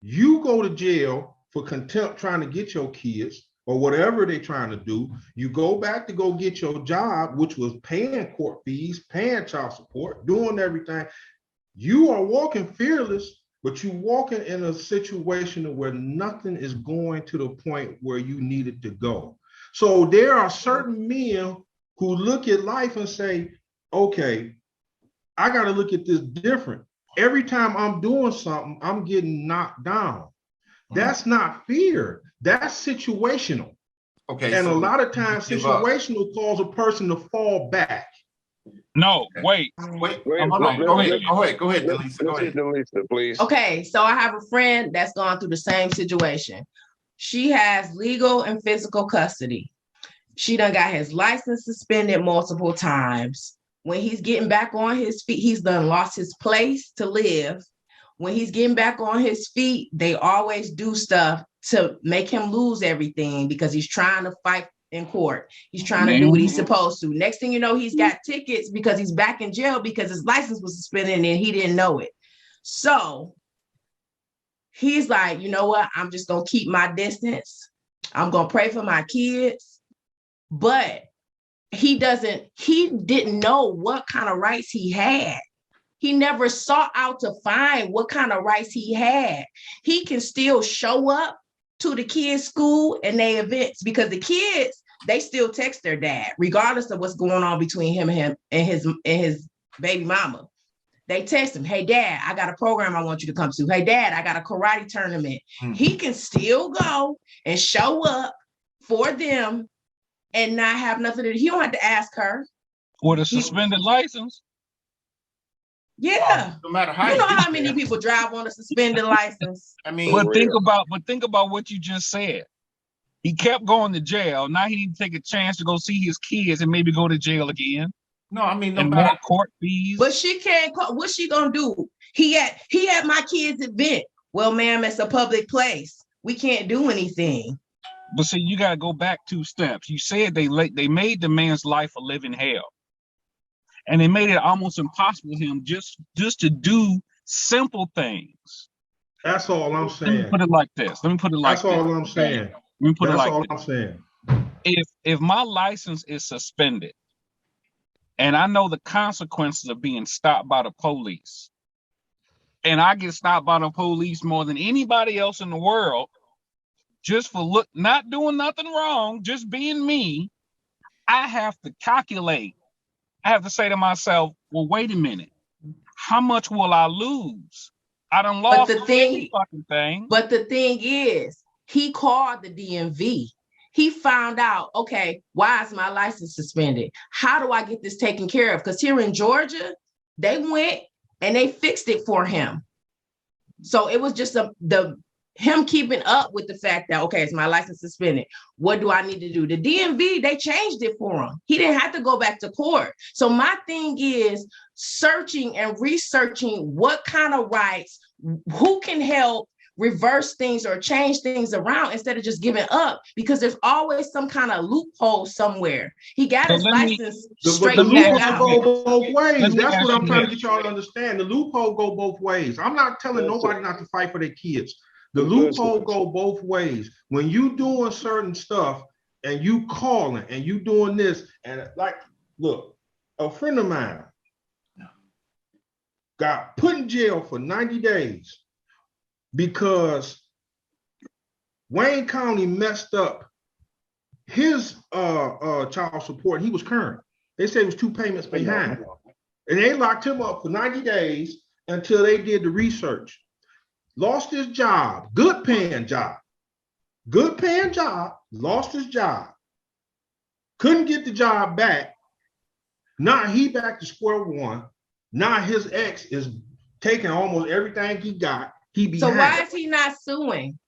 you go to jail for contempt trying to get your kids or whatever they're trying to do. You go back to go get your job, which was paying court fees, paying child support, doing everything. You are walking fearless, but you're walking in a situation where nothing is going to the point where you need it to go. So there are certain men who look at life and say, okay, I got to look at this different. Every time I'm doing something, I'm getting knocked down. That's not fear. That's situational. Okay. And so a lot of times give up. situational cause a person to fall back. No, wait. Wait, Wait, hold on. Go ahead, Let's DeLisa. Go hear ahead. DeLisa, please. Okay, so I have a friend that's gone through the same situation. She has legal and physical custody. She done got his license suspended multiple times. When he's getting back on his feet, he's done lost his place to live. When he's getting back on his feet, they always do stuff to make him lose everything because he's trying to fight in court. He's trying to do what he's supposed to. Next thing you know, he's got tickets because he's back in jail because his license was suspended and he didn't know it. So he's like, you know what? I'm just going to keep my distance. I'm going to pray for my kids. But he didn't know what kind of rights he had. He never sought out to find what kind of rights he had. He can still show up to the kids' school and their events because the kids, they still text their dad, regardless of what's going on between him and his baby mama. They text him, hey, Dad, I got a program I want you to come to. Hey, Dad, I got a karate tournament. He can still go and show up for them and not have nothing to do. He don't have to ask her. With a suspended license? Yeah. No matter how you know how many people drive on a suspended license? I mean, But think about what you just said. He kept going to jail. Now he need to take a chance to go see his kids and maybe go to jail again. no, I mean, And more court fees. But she can't. What's she gonna do? He at my kid's event. Well, ma'am, it's a public place. We can't do anything. But see, you gotta go back 2 steps. You said they made the man's life a living hell, and they made it almost impossible for him just to do simple things. That's all I'm saying. Let me put it like this. That's all I'm saying. Let me put it That's like all this. I'm saying. If my license is suspended, and I know the consequences of being stopped by the police, and I get stopped by the police more than anybody else in the world, just for not doing nothing wrong, just being me, I have to calculate. I have to say to myself, well, wait a minute. How much will I lose? I done lost the thing, fucking thing. But the thing is, he called the DMV. He found out, okay, why is my license suspended? How do I get this taken care of? Because here in Georgia, they went and they fixed it for him. So it was just him keeping up with the fact that, okay, it's my license suspended. What do I need to do? The DMV, they changed it for him. He didn't have to go back to court. So my thing is searching and researching what kind of rights, who can help reverse things or change things around instead of just giving up, because there's always some kind of loophole somewhere. He got his license straightened back out. The loophole go both ways. That's what I'm trying to get y'all to understand. The loophole go both ways. I'm not telling nobody not to fight for their kids. The loophole go both ways. When you doing certain stuff and you calling and you doing this, and like, look, a friend of mine got put in jail for 90 days because Wayne County messed up his child support. He was current. They said it was 2 payments behind. And they locked him up for 90 days until they did the research. Lost his job, good paying job, lost his job. Couldn't get the job back. Now he back to square one. Now his ex is taking almost everything he got. So why is he not suing?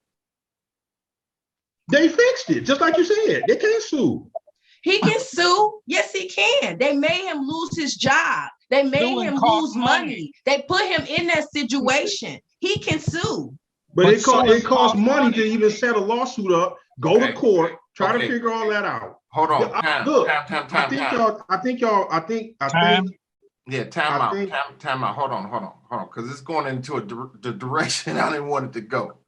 They fixed it, just like you said. They can't sue. He can sue. Yes, he can. They made him lose his job. They made him lose money. They put him in that situation. He can sue. But it costs money to even set a lawsuit up, go to court, try to figure all that out. Hold on. Time out. Hold on. Because it's going into the direction I didn't want it to go.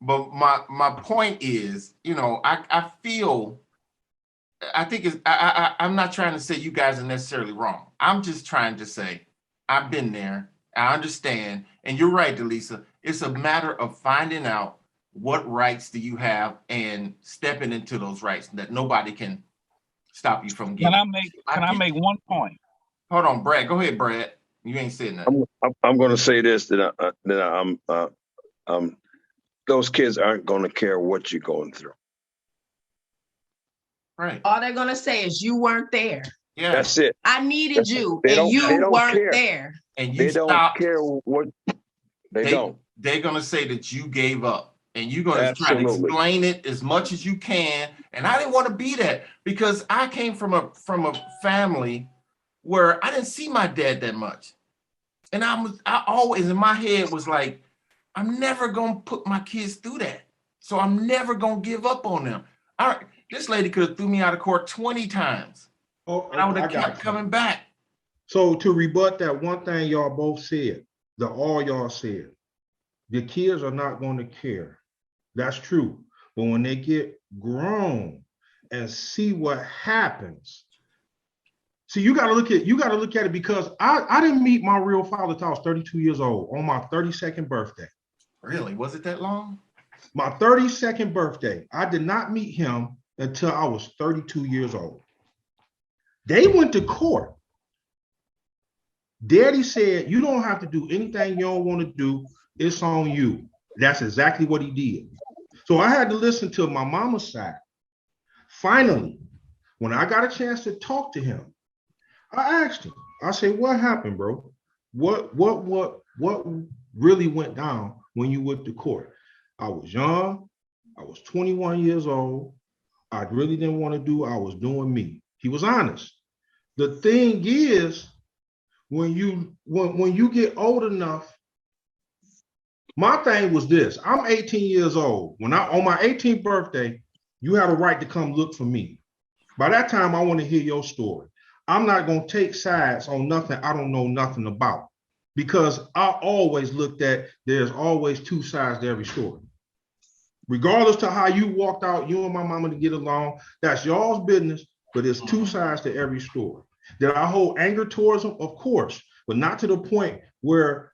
But my point is, I feel, I'm not trying to say you guys are necessarily wrong. I'm just trying to say, I've been there. I understand. And you're right, DeLisa. It's a matter of finding out what rights do you have and stepping into those rights that nobody can stop you from getting. Can I make one point? Hold on, Brad. Go ahead, Brad. You ain't saying nothing. I'm going to say this, that those kids aren't going to care what you're going through. Right. All they're gonna say is you weren't there. Yeah. That's it. I needed you, They and don't weren't care. there. And you They don't stopped. care what they don't. They're gonna say that you gave up, and you're gonna try to Absolutely. explain it as much as you can. And I didn't want to be that because I came from a family where I didn't see my dad that much, and I always in my head was like, I'm never gonna put my kids through that, so I'm never gonna give up on them. This lady could have threw me out of court 20 times, and I would have kept coming back. So to rebut that one thing y'all both said, all y'all said, the kids are not going to care. That's true. But when they get grown and see what happens, see, you got to look at it because I didn't meet my real father until I was 32 years old on my 32nd birthday. Really? Was it that long? My 32nd birthday. I did not meet him until I was 32 years old. They went to court. Daddy said, you don't have to do anything you don't want to do. It's on you. That's exactly what he did. So I had to listen to my mama's side. Finally, when I got a chance to talk to him, I asked him, I said, what happened, bro? What really went down when you went to court? I was young. I was 21 years old. I really didn't want to do, I was doing me. He was honest. The thing is, when you get old enough, my thing was this. I'm 18 years old. On my 18th birthday, you had a right to come look for me. By that time, I want to hear your story. I'm not going to take sides on nothing I don't know nothing about, because I always looked at there's always two sides to every story. Regardless to how you walked out, you and my mama to get along, that's y'all's business, but there's two sides to every story. Did I hold anger towards them? Of course, but not to the point where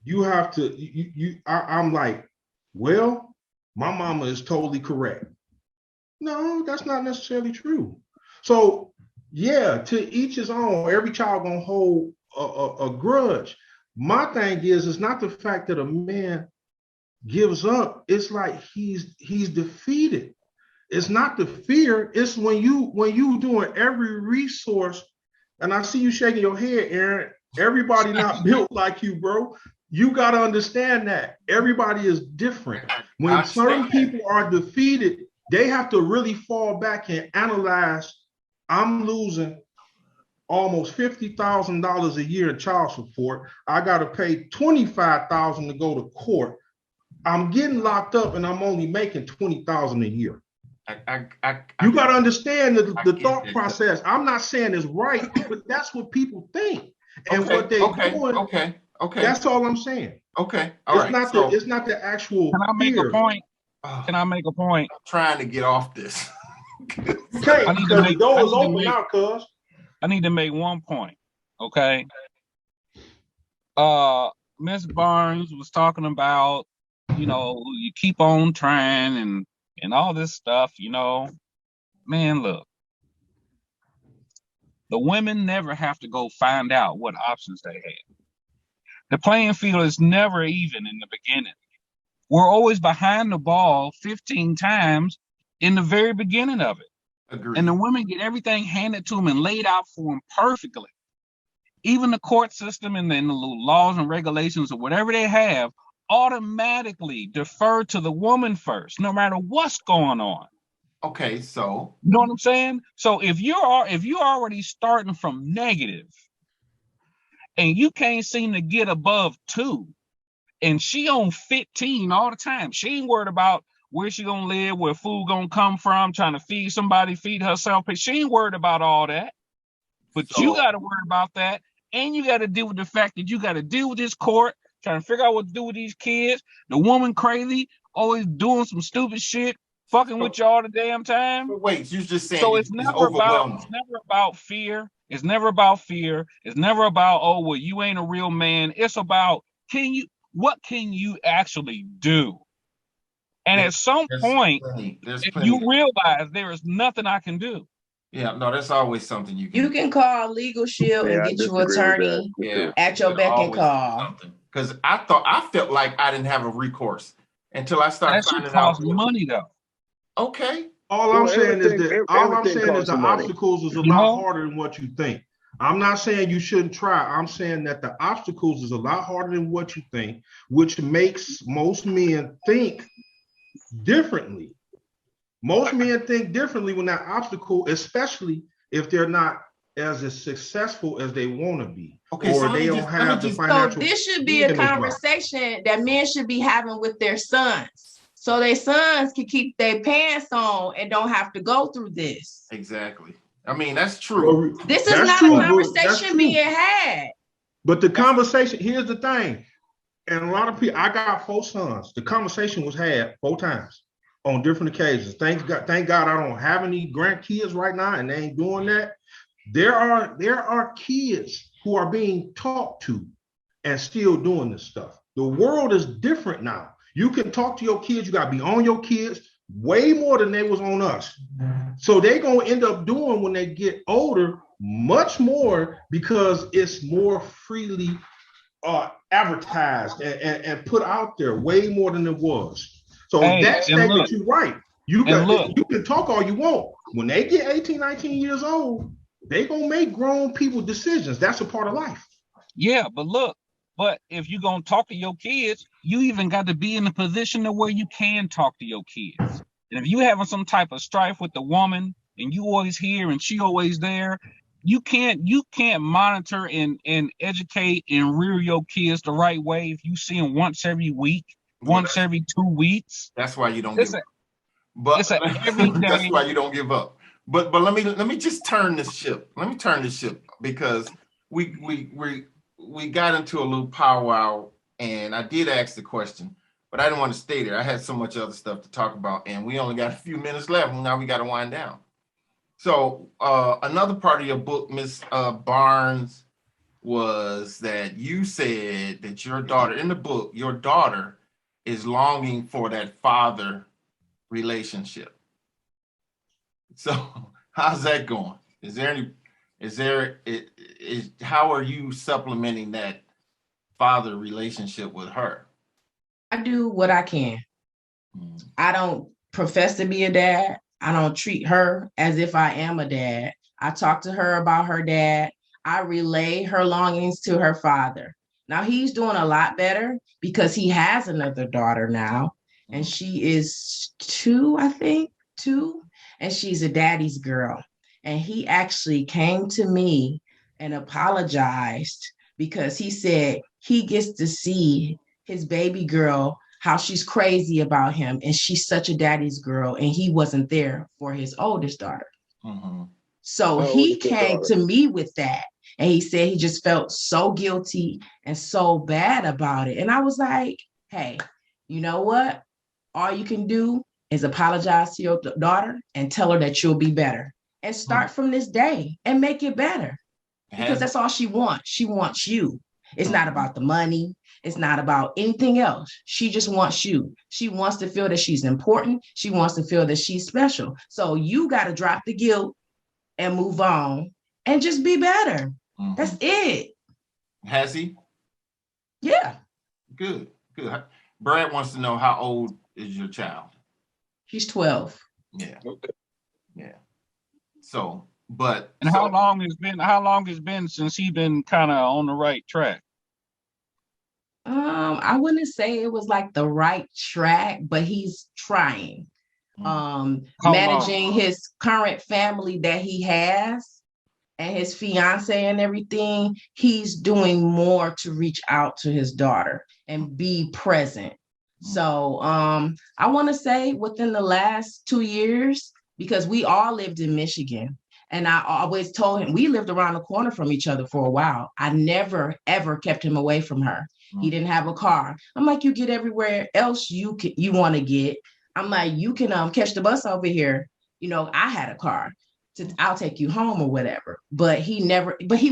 you have to, I'm like, well, my mama is totally correct. No, that's not necessarily true. So yeah, to each his own. Every child gonna hold a grudge. My thing is, it's not the fact that a man gives up. It's like he's defeated. It's not the fear. It's when you doing every resource. And I see you shaking your head, Aaron. Everybody not built like you, bro. You got to understand that everybody is different. When certain people are defeated, they have to really fall back and analyze. I'm losing almost $50,000 a year in child support. I got to pay $25,000 to go to court. I'm getting locked up and I'm only making $20,000 a year. You got to understand the thought process. I'm not saying it's right, but that's what people think. And what they're doing. Okay. That's all I'm saying. Okay. It's not the actual. Can I make fear. a point? Can I make a point? I'm trying to get off this. Okay, because the door is open now, cuz. I need to make one point. Okay. Miss Barnes was talking about, you keep on trying and all this stuff, Man, look. The women never have to go find out what options they have. The playing field is never even in the beginning. We're always behind the ball 15 times in the very beginning of it. Agreed. And the women get everything handed to them and laid out for them perfectly. Even the court system and the laws and regulations or whatever they have automatically defer to the woman first, no matter what's going on. Okay, so you know what I'm saying? So if you're already starting from negative and you can't seem to get above 2, and she on 15 all the time, she ain't worried about where she gonna live, where food gonna come from, trying to feed somebody, feed herself. She ain't worried about all that. But you got to worry about that, and you got to deal with the fact that you got to deal with this court, trying to figure out what to do with these kids. The woman crazy, always doing some stupid shit, fucking with you all the damn time. But wait, you just saying so it's never about fear. It's never about fear. It's never about, oh, well, you ain't a real man. It's about what can you actually do? And at some point, you realize there is nothing I can do. Yeah, no, there's always something you can. You can call Legal Shield and get you an attorney at your beck and call. Because I felt like I didn't have a recourse until I started finding out. That should cost money, though. Okay, All I'm Well, saying is that everything costs the money. obstacles is a lot No. harder than what you think. I'm not saying you shouldn't try. I'm saying that the obstacles is a lot harder than what you think, which makes most men think differently. Most men think differently when that obstacle, especially if they're not as successful as they want to be, Okay, or so they don't have the So financial. this should be a freedom as well. conversation that men should be having with their sons. So their sons can keep their pants on and don't have to go through this. exactly. I mean, that's true. Well, This is that's not true, a but that's conversation true. being had. But the conversation, here's the thing, and a lot of people, I got 4 sons. The conversation was had 4 times on different occasions. Thank God I don't have any grandkids right now, and they ain't doing that. There are kids who are being talked to and still doing this stuff. The world is different now. You can talk to your kids, you gotta be on your kids way more than they was on us. So they gonna end up doing when they get older much more because it's more freely advertised and put out there way more than it was. So Hey, that and statement, look, you're right. You can talk all you want. When they get 18, 19 years old, they gonna make grown people decisions. That's a part of life. yeah, but look, but if you're gonna talk to your kids, you even got to be in a position to where you can talk to your kids. And if you having some type of strife with the woman and you always here and she always there, you can't monitor and educate and rear your kids the right way if you see them once every week, once every 2 weeks. That's why you don't It's give a up. But it's a everyday. that's why you don't give up. But let me just turn this ship. Let me turn this ship because we got into a little powwow and I did ask the question, but I didn't want to stay there. I had so much other stuff to talk about, and we only got a few minutes left. And now we got to wind down. So another part of your book, Miss Barnes, was that you said that your daughter, in the book, your daughter is longing for that father relationship. So how's that going? How are you supplementing that father relationship with her? I do what I can. I don't profess to be a dad. I don't treat her as if I am a dad. I talk to her about her dad. I relay her longings to her father. Now he's doing a lot better because he has another daughter now, and she is 2, I think, 2, and she's a daddy's girl. And he actually came to me and apologized because he said he gets to see his baby girl, how she's crazy about him, and she's such a daddy's girl, and he wasn't there for his oldest daughter. Mm-hmm. So he came to me with that, and he said he just felt so guilty and so bad about it. And I was like, hey, you know what? All you can do is apologize to your daughter and tell her that you'll be better, and start from this day and make it better, because that's all she wants. She wants you. It's not about the money. It's not about anything else. She just wants you. She wants to feel that she's important. She wants to feel that she's special. So you got to drop the guilt and move on and just be better. Mm-hmm. That's it. Has he? Yeah. Good. Brad wants to know, how old is your child? She's 12. Yeah. Okay. Yeah. So, but. And how long it's been since he been kind of on the right track? I wouldn't say it was like the right track, but he's trying. Managing his current family that he has and his fiance and everything, he's doing more to reach out to his daughter and be present. So I want to say within the last 2 years, because we all lived in Michigan. And I always told him, we lived around the corner from each other for a while. I never, ever kept him away from her. He didn't have a car. I'm like, you get everywhere else you want to get. I'm like, you can catch the bus over here. You know, I had a car. I'll take you home or whatever. But he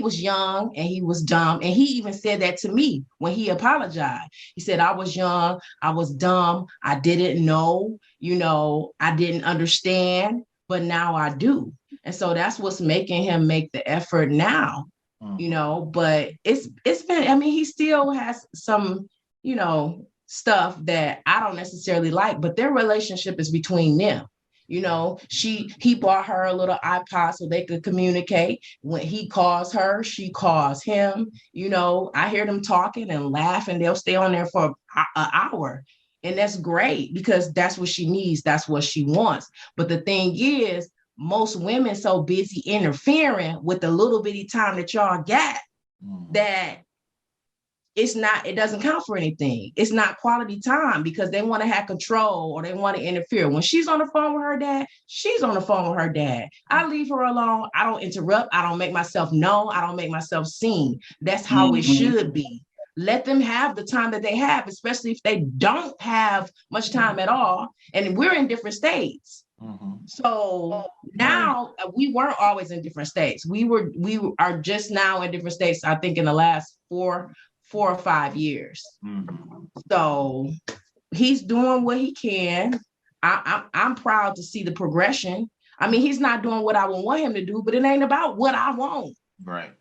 was young and he was dumb. And he even said that to me when he apologized. He said, I was young, I was dumb, I didn't know, I didn't understand, but now I do. And so that's what's making him make the effort now, but it's been, he still has some, stuff that I don't necessarily like, but their relationship is between them. You know, he bought her a little iPod so they could communicate. When he calls her, she calls him. You know, I hear them talking and laugh, and they'll stay on there for an hour. And that's great because that's what she needs. That's what she wants. But the thing is, most women so busy interfering with the little bitty time that y'all got that it doesn't count for anything. It's not quality time because they want to have control or they want to interfere. When she's on the phone with her dad, she's on the phone with her dad. I leave her alone. I don't interrupt. I don't make myself known. I don't make myself seen. That's how it should be. Let them have the time that they have, especially if they don't have much time at all. And we're in different states. So now we weren't always in different states. We are just now in different states, I think in the last 4 or 5 years. So he's doing what he can. I'm proud to see the progression. I mean, he's not doing what I would want him to do, but it ain't about what I want. Right.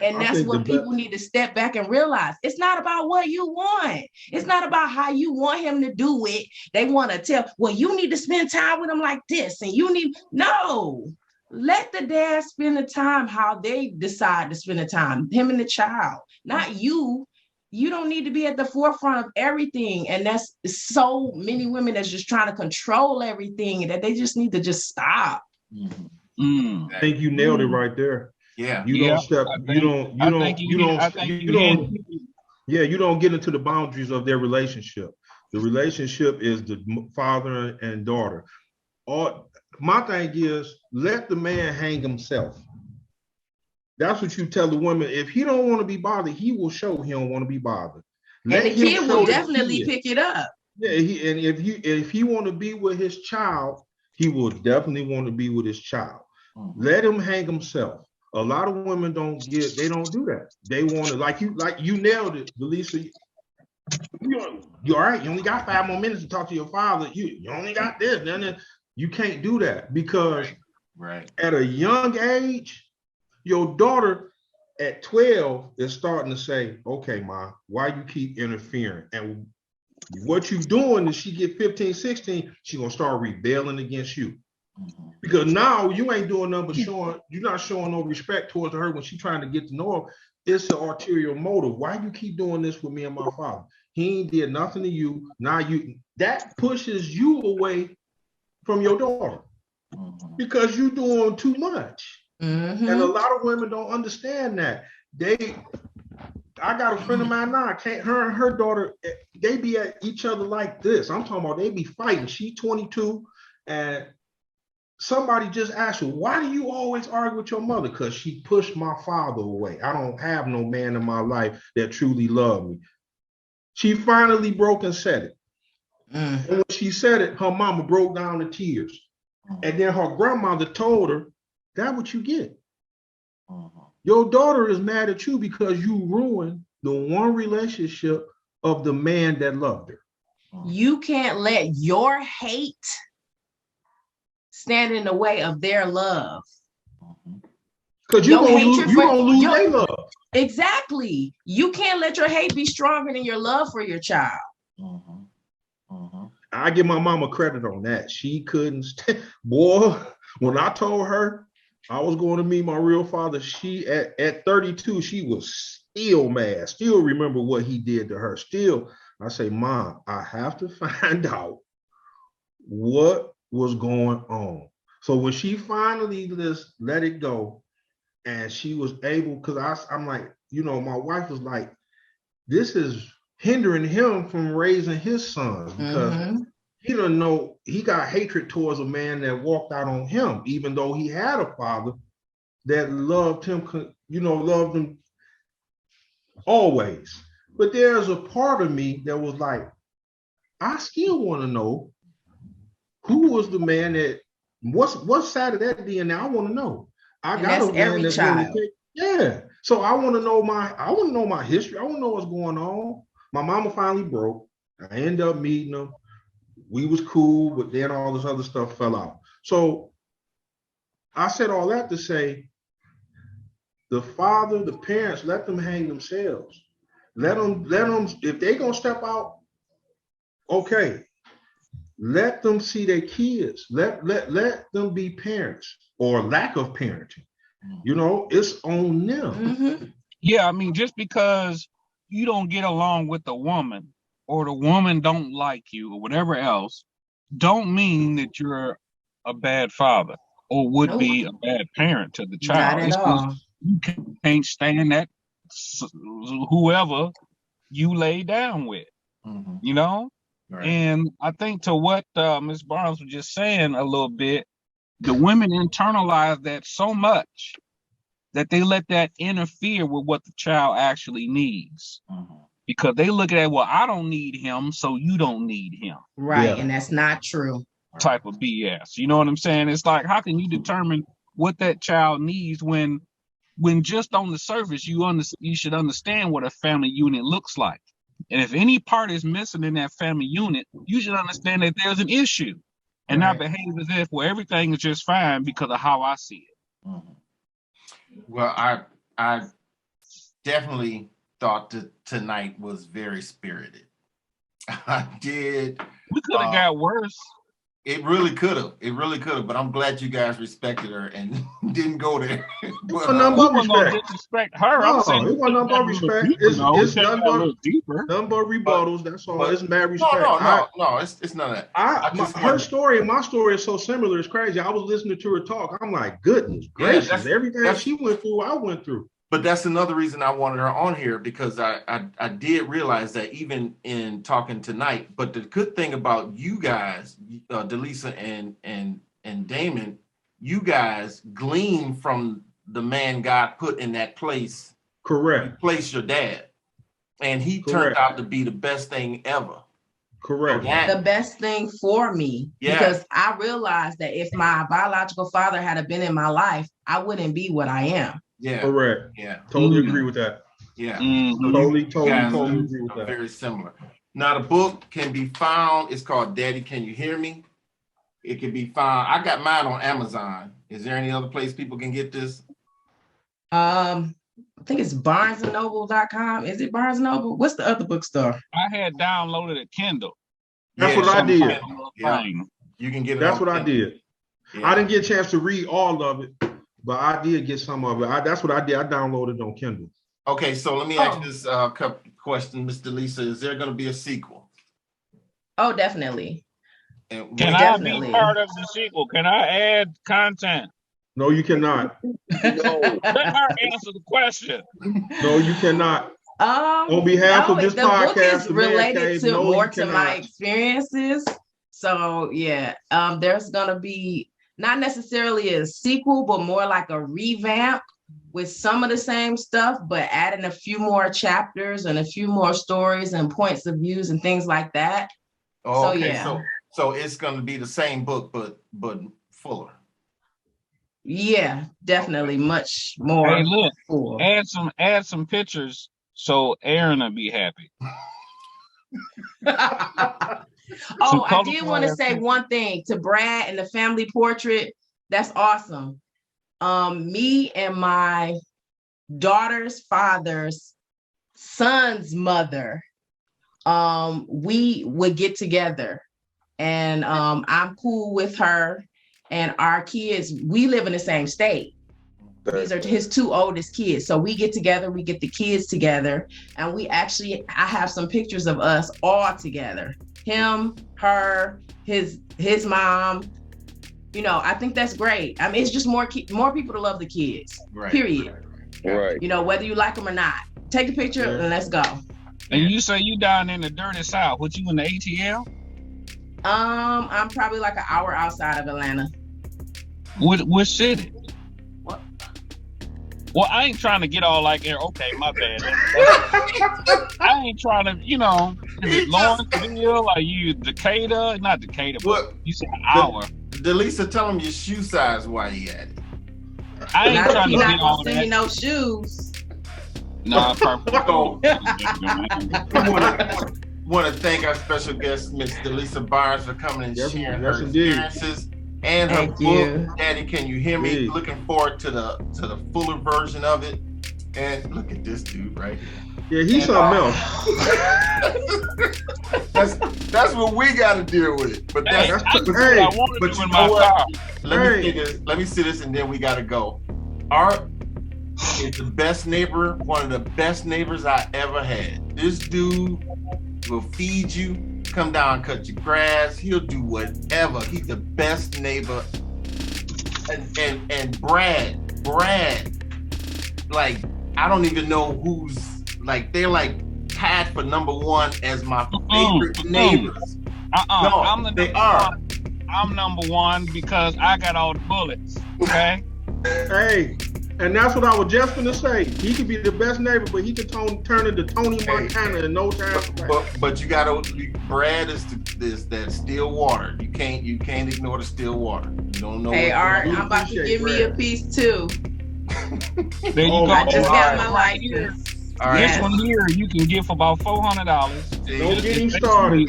And that's what people need to step back and realize. It's not about what you want. It's not about how you want him to do it. They want to tell, well, you need to spend time with him like this. And no, let the dad spend the time how they decide to spend the time, him and the child, not you. You don't need to be at the forefront of everything. And that's so many women that's just trying to control everything that they just need to just stop. I think you nailed it right there. Yeah. You don't get into the boundaries of their relationship. The relationship is the father and daughter. My thing is, let the man hang himself. That's what you tell the woman. If he don't want to be bothered, he will show he don't want to be bothered. And the kid will definitely pick it up. Yeah, if he want to be with his child, he will definitely want to be with his child. Let him hang himself. A lot of women don't do that. They want to, like you nailed it, DeLisa. You all right? You only got 5 more minutes to talk to your father. You only got this. Then you can't do that because at a young age, your daughter at 12 is starting to say, okay, Ma, why you keep interfering? And what you doing is she get 15, 16, she gonna start rebelling against you. Because now you ain't doing nothing but you're not showing no respect towards her when she's trying to get to know her. It's an ulterior motive. Why you keep doing this with me and my father? He ain't did nothing to you. Now that pushes you away from your daughter because you're doing too much. And a lot of women don't understand that. I got a friend of mine now, her and her daughter, they be at each other like this. I'm talking about they be fighting. She's 22 and somebody just asked her, why do you always argue with your mother? Because she pushed my father away. I don't have no man in my life that truly loved me. She finally broke and said it. And when she said it, her mama broke down in tears. And then her grandmother told her, that's what you get. Your daughter is mad at you because you ruined the one relationship of the man that loved her. You can't let your hate stand in the way of their love. Because you're gonna lose their love. Exactly. You can't let your hate be stronger than your love for your child. I give my mama credit on that. She couldn't boy, when I told her I was going to meet my real father, she at 32, she was still mad, still remember what he did to her. Still, I say, Mom, I have to find out what was going on. So when she finally just let it go and she was able, because I'm like, my wife was like, this is hindering him from raising his sons because he don't know, he got hatred towards a man that walked out on him, even though he had a father that loved him, loved him always. But there's a part of me that was like, I still want to know who was the man that, what side of that DNA I want to know. I got a man that's child. Yeah. So I want to know my history. I want to know what's going on. My mama finally broke. I ended up meeting him. We was cool, but then all this other stuff fell out. So I said all that to say, the father, the parents, let them hang themselves. Let them, if they gonna step out, okay. let them see their kids. Let them be parents or lack of parenting. You know, it's on them. Mm-hmm. Yeah, I mean, just because you don't get along with the woman or the woman don't like you or whatever else, don't mean that you're a bad father or would be a bad parent to the child. Not at It's all. just you can't stand that whoever you lay down with, you know? Right. And I think to what Ms. Barnes was just saying a little bit, the women internalize that so much that they let that interfere with what the child actually needs. Because they look at it, well, I don't need him, so you don't need him. Right, Yeah. and that's not true. Type of BS. You know what I'm saying? It's like, how can you determine what that child needs when just on the surface you should understand what a family unit looks like. And if any part is missing in that family unit, you should understand that there's an issue and not behave as if, well, everything is just fine because of how I see it. Well, I definitely thought that tonight was very spirited. I did. We could have got worse. It really could have, but I'm glad you guys respected her and didn't go there. But, No, we weren't gonna disrespect her. No, I'm saying it wasn't nothing but respect. It's nothing but rebuttals. That's all. It's mad respect. No, it's none of that. Her story and my story is so similar. It's crazy. I was listening to her talk. I'm like, goodness gracious, everything she went through, I went through. But that's another reason I wanted her on here, because I did realize that even in talking tonight. But the good thing about you guys, DeLisa and Damon, you guys glean from the man God put in that place. Correct. Replace your dad, and he turned out to be the best thing ever. Correct. So the best thing for me, because I realized that if my biological father had been in my life, I wouldn't be what I am. Yeah. Correct. Yeah. Totally agree with that. Yeah. Totally agree with that. Very similar. Now the book can be found. It's called Daddy, Can You Hear Me? It can be found. I got mine on Amazon. Is there any other place people can get this? I think it's barnesandnoble.com. Is it Barnes and Noble? What's the other bookstore? I had downloaded a Kindle. That's what I did. Yeah. You can get it. That's what I did. Yeah. I didn't get a chance to read all of it, but I did get some of it. That's what I did. I downloaded it on Kindle. Okay, so let me ask you this question, Ms. DeLisa. Is there going to be a sequel? Oh, definitely. And Can I be part of the sequel? Can I add content? No, you cannot. No. Let her answer the question. No, you cannot. On behalf of this the podcast, book is the Man related Cave, to no, more you to cannot. my experiences. So yeah, there's gonna be not necessarily a sequel, but more like a revamp with some of the same stuff, but adding a few more chapters and a few more stories and points of views and things like that. Oh, so okay. yeah. So it's going to be the same book, but fuller. Yeah, definitely much more. Hey, look, full. add some pictures so Aaron will be happy. Oh, I did want to say one thing to Brad and the family portrait. That's awesome. Me and my daughter's father's son's mother, we would get together, and I'm cool with her and our kids. We live in the same state. These are his two oldest kids. So we get together, we get the kids together, and I have some pictures of us all together. Him, her, his mom. You know, I think that's great. I mean, it's just more people to love the kids. Right. Period. Right. You know, whether you like them or not. Take a picture and let's go. And you say you down in the dirty South. What, you in the ATL? I'm probably like an hour outside of Atlanta. What city? What? Well, I ain't trying to get all like, okay, my bad. I ain't trying to, you know, is it Lawrenceville? Are you Decatur? Not Decatur, but you said an hour. DeLisa, tell him your shoe size while you at it. I ain't Not trying to get all send that. me no shoes. No, perfect. I want to thank our special guest, Ms. DeLisa Barnes, for coming and sharing her experiences and her book, Daddy, Can You Hear Me? Looking forward to the fuller version of it. And look at this dude right here. Yeah, he's And, something else. that's what we got to deal with. But Hey, that's I can do what hey, I want to but do you in know my what? car. Let me see this, and then we got to go. Art is the best neighbor, one of the best neighbors I ever had. This dude will feed you, come down, cut your grass. He'll do whatever. He's the best neighbor. And Brad, like I don't even know who's like they're like tied for number one as my favorite neighbors. No, I'm the they number are. one. I'm number one because I got all the bullets. Okay. Hey, and that's what I was just gonna say. He could be the best neighbor, but he could turn into Tony Montana in no time. But you gotta. Brad is that still water. You can't ignore the still water. You don't know. Hey, Art, we I'm about to appreciate give me a Brad. piece too. There you go. I just got my Right here. license. All right. This one here you can get for about $400. Don't get him started.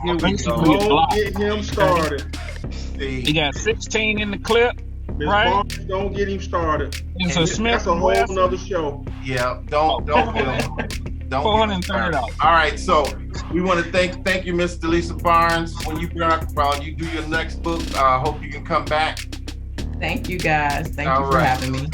Here we Basically, go. it's Don't blocked. get him started. He See, got 16 in the clip. Miss Right. Barnes, don't get him started. It's a And Smith That's a and whole Wesson. nother show. yeah. Don't get him. Don't $430. All right, so we want to thank you, Miss DeLisa Barnes. When you you do your next book, I hope you can come back. Thank you guys. Thank All you for right. having me.